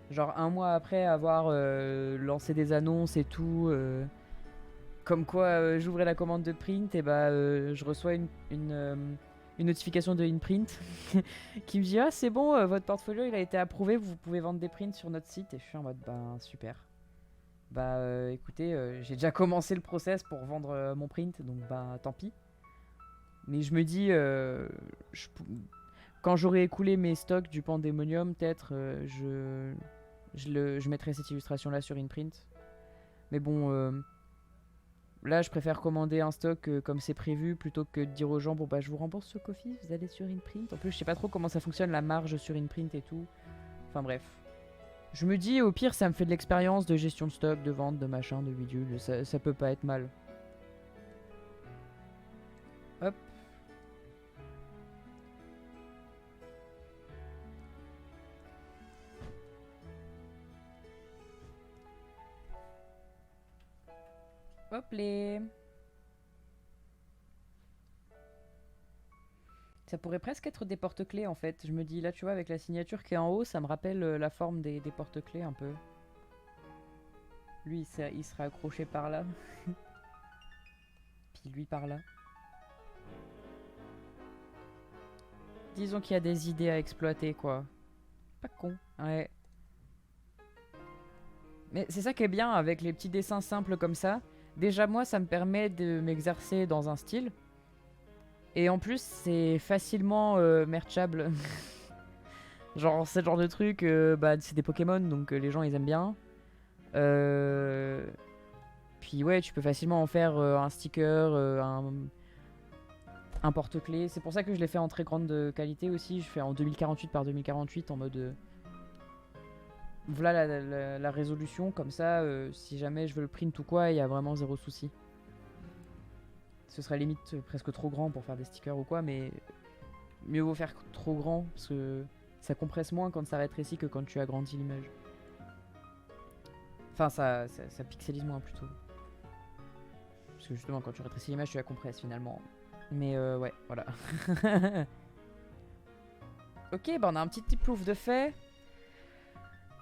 Speaker 1: Genre un mois après avoir lancé des annonces et tout, comme quoi j'ouvrais la commande de print, et bah je reçois une notification de InPrint qui me dit ah c'est bon, votre portfolio il a été approuvé, vous pouvez vendre des prints sur notre site. Et je suis en mode bah super. Bah écoutez, j'ai déjà commencé le process pour vendre mon print, donc bah tant pis. Mais je me dis, quand j'aurai écoulé mes stocks du Pandemonium, peut-être je mettrai cette illustration là sur InPrint. Mais bon, là je préfère commander un stock comme c'est prévu plutôt que de dire aux gens bon bah je vous rembourse ce coffee, vous allez sur InPrint. En plus je sais pas trop comment ça fonctionne la marge sur InPrint et tout. Enfin bref. Je me dis au pire ça me fait de l'expérience de gestion de stock, de vente, de machin, de bidule, ça peut pas être mal. Hop. Hop les. Ça pourrait presque être des porte-clés en fait. Je me dis là tu vois avec la signature qui est en haut, ça me rappelle la forme des porte-clés un peu. Lui il sera accroché par là. Puis lui par là. Disons qu'il y a des idées à exploiter quoi. Pas con. Ouais. Mais c'est ça qui est bien avec les petits dessins simples comme ça. Déjà moi ça me permet de m'exercer dans un style. Et en plus c'est facilement merchable. Genre c'est le genre de truc, bah c'est des Pokémon donc les gens ils aiment bien. Puis ouais tu peux facilement en faire un sticker, un porte-clés. C'est pour ça que je l'ai fait en très grande qualité aussi. Je fais en 2048 par 2048 en mode... voilà la résolution, comme ça, si jamais je veux le print ou quoi, il y a vraiment zéro souci. Ce serait limite presque trop grand pour faire des stickers ou quoi, mais mieux vaut faire trop grand, parce que ça compresse moins quand ça rétrécit que quand tu agrandis l'image. Enfin, ça pixelise moins plutôt. Parce que justement, quand tu rétrécis l'image, tu la compresses finalement. Mais ouais, voilà. Ok, bah on a un petit plouf de fait.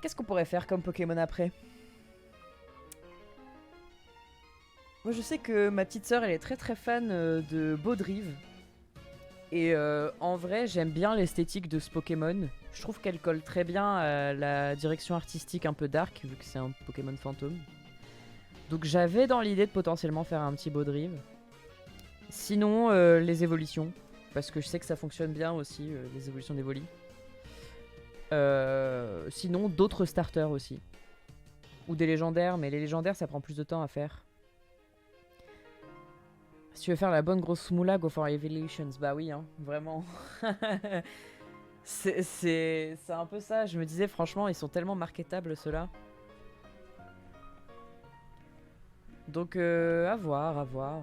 Speaker 1: Qu'est-ce qu'on pourrait faire comme Pokémon après? Moi je sais que ma petite sœur elle est très très fan de Baudrive. Et en vrai j'aime bien l'esthétique de ce Pokémon. Je trouve qu'elle colle très bien à la direction artistique un peu dark vu que c'est un Pokémon fantôme. Donc j'avais dans l'idée de potentiellement faire un petit Baudrive. Sinon les évolutions. Parce que je sais que ça fonctionne bien aussi, les évolutions d'Evoli. Sinon d'autres starters aussi. Ou des légendaires, mais les légendaires ça prend plus de temps à faire. Si tu veux faire la bonne grosse moula, go for Evolutions. Bah oui, hein, vraiment. c'est un peu ça. Je me disais, franchement, ils sont tellement marketables, ceux-là. Donc, à voir, à voir.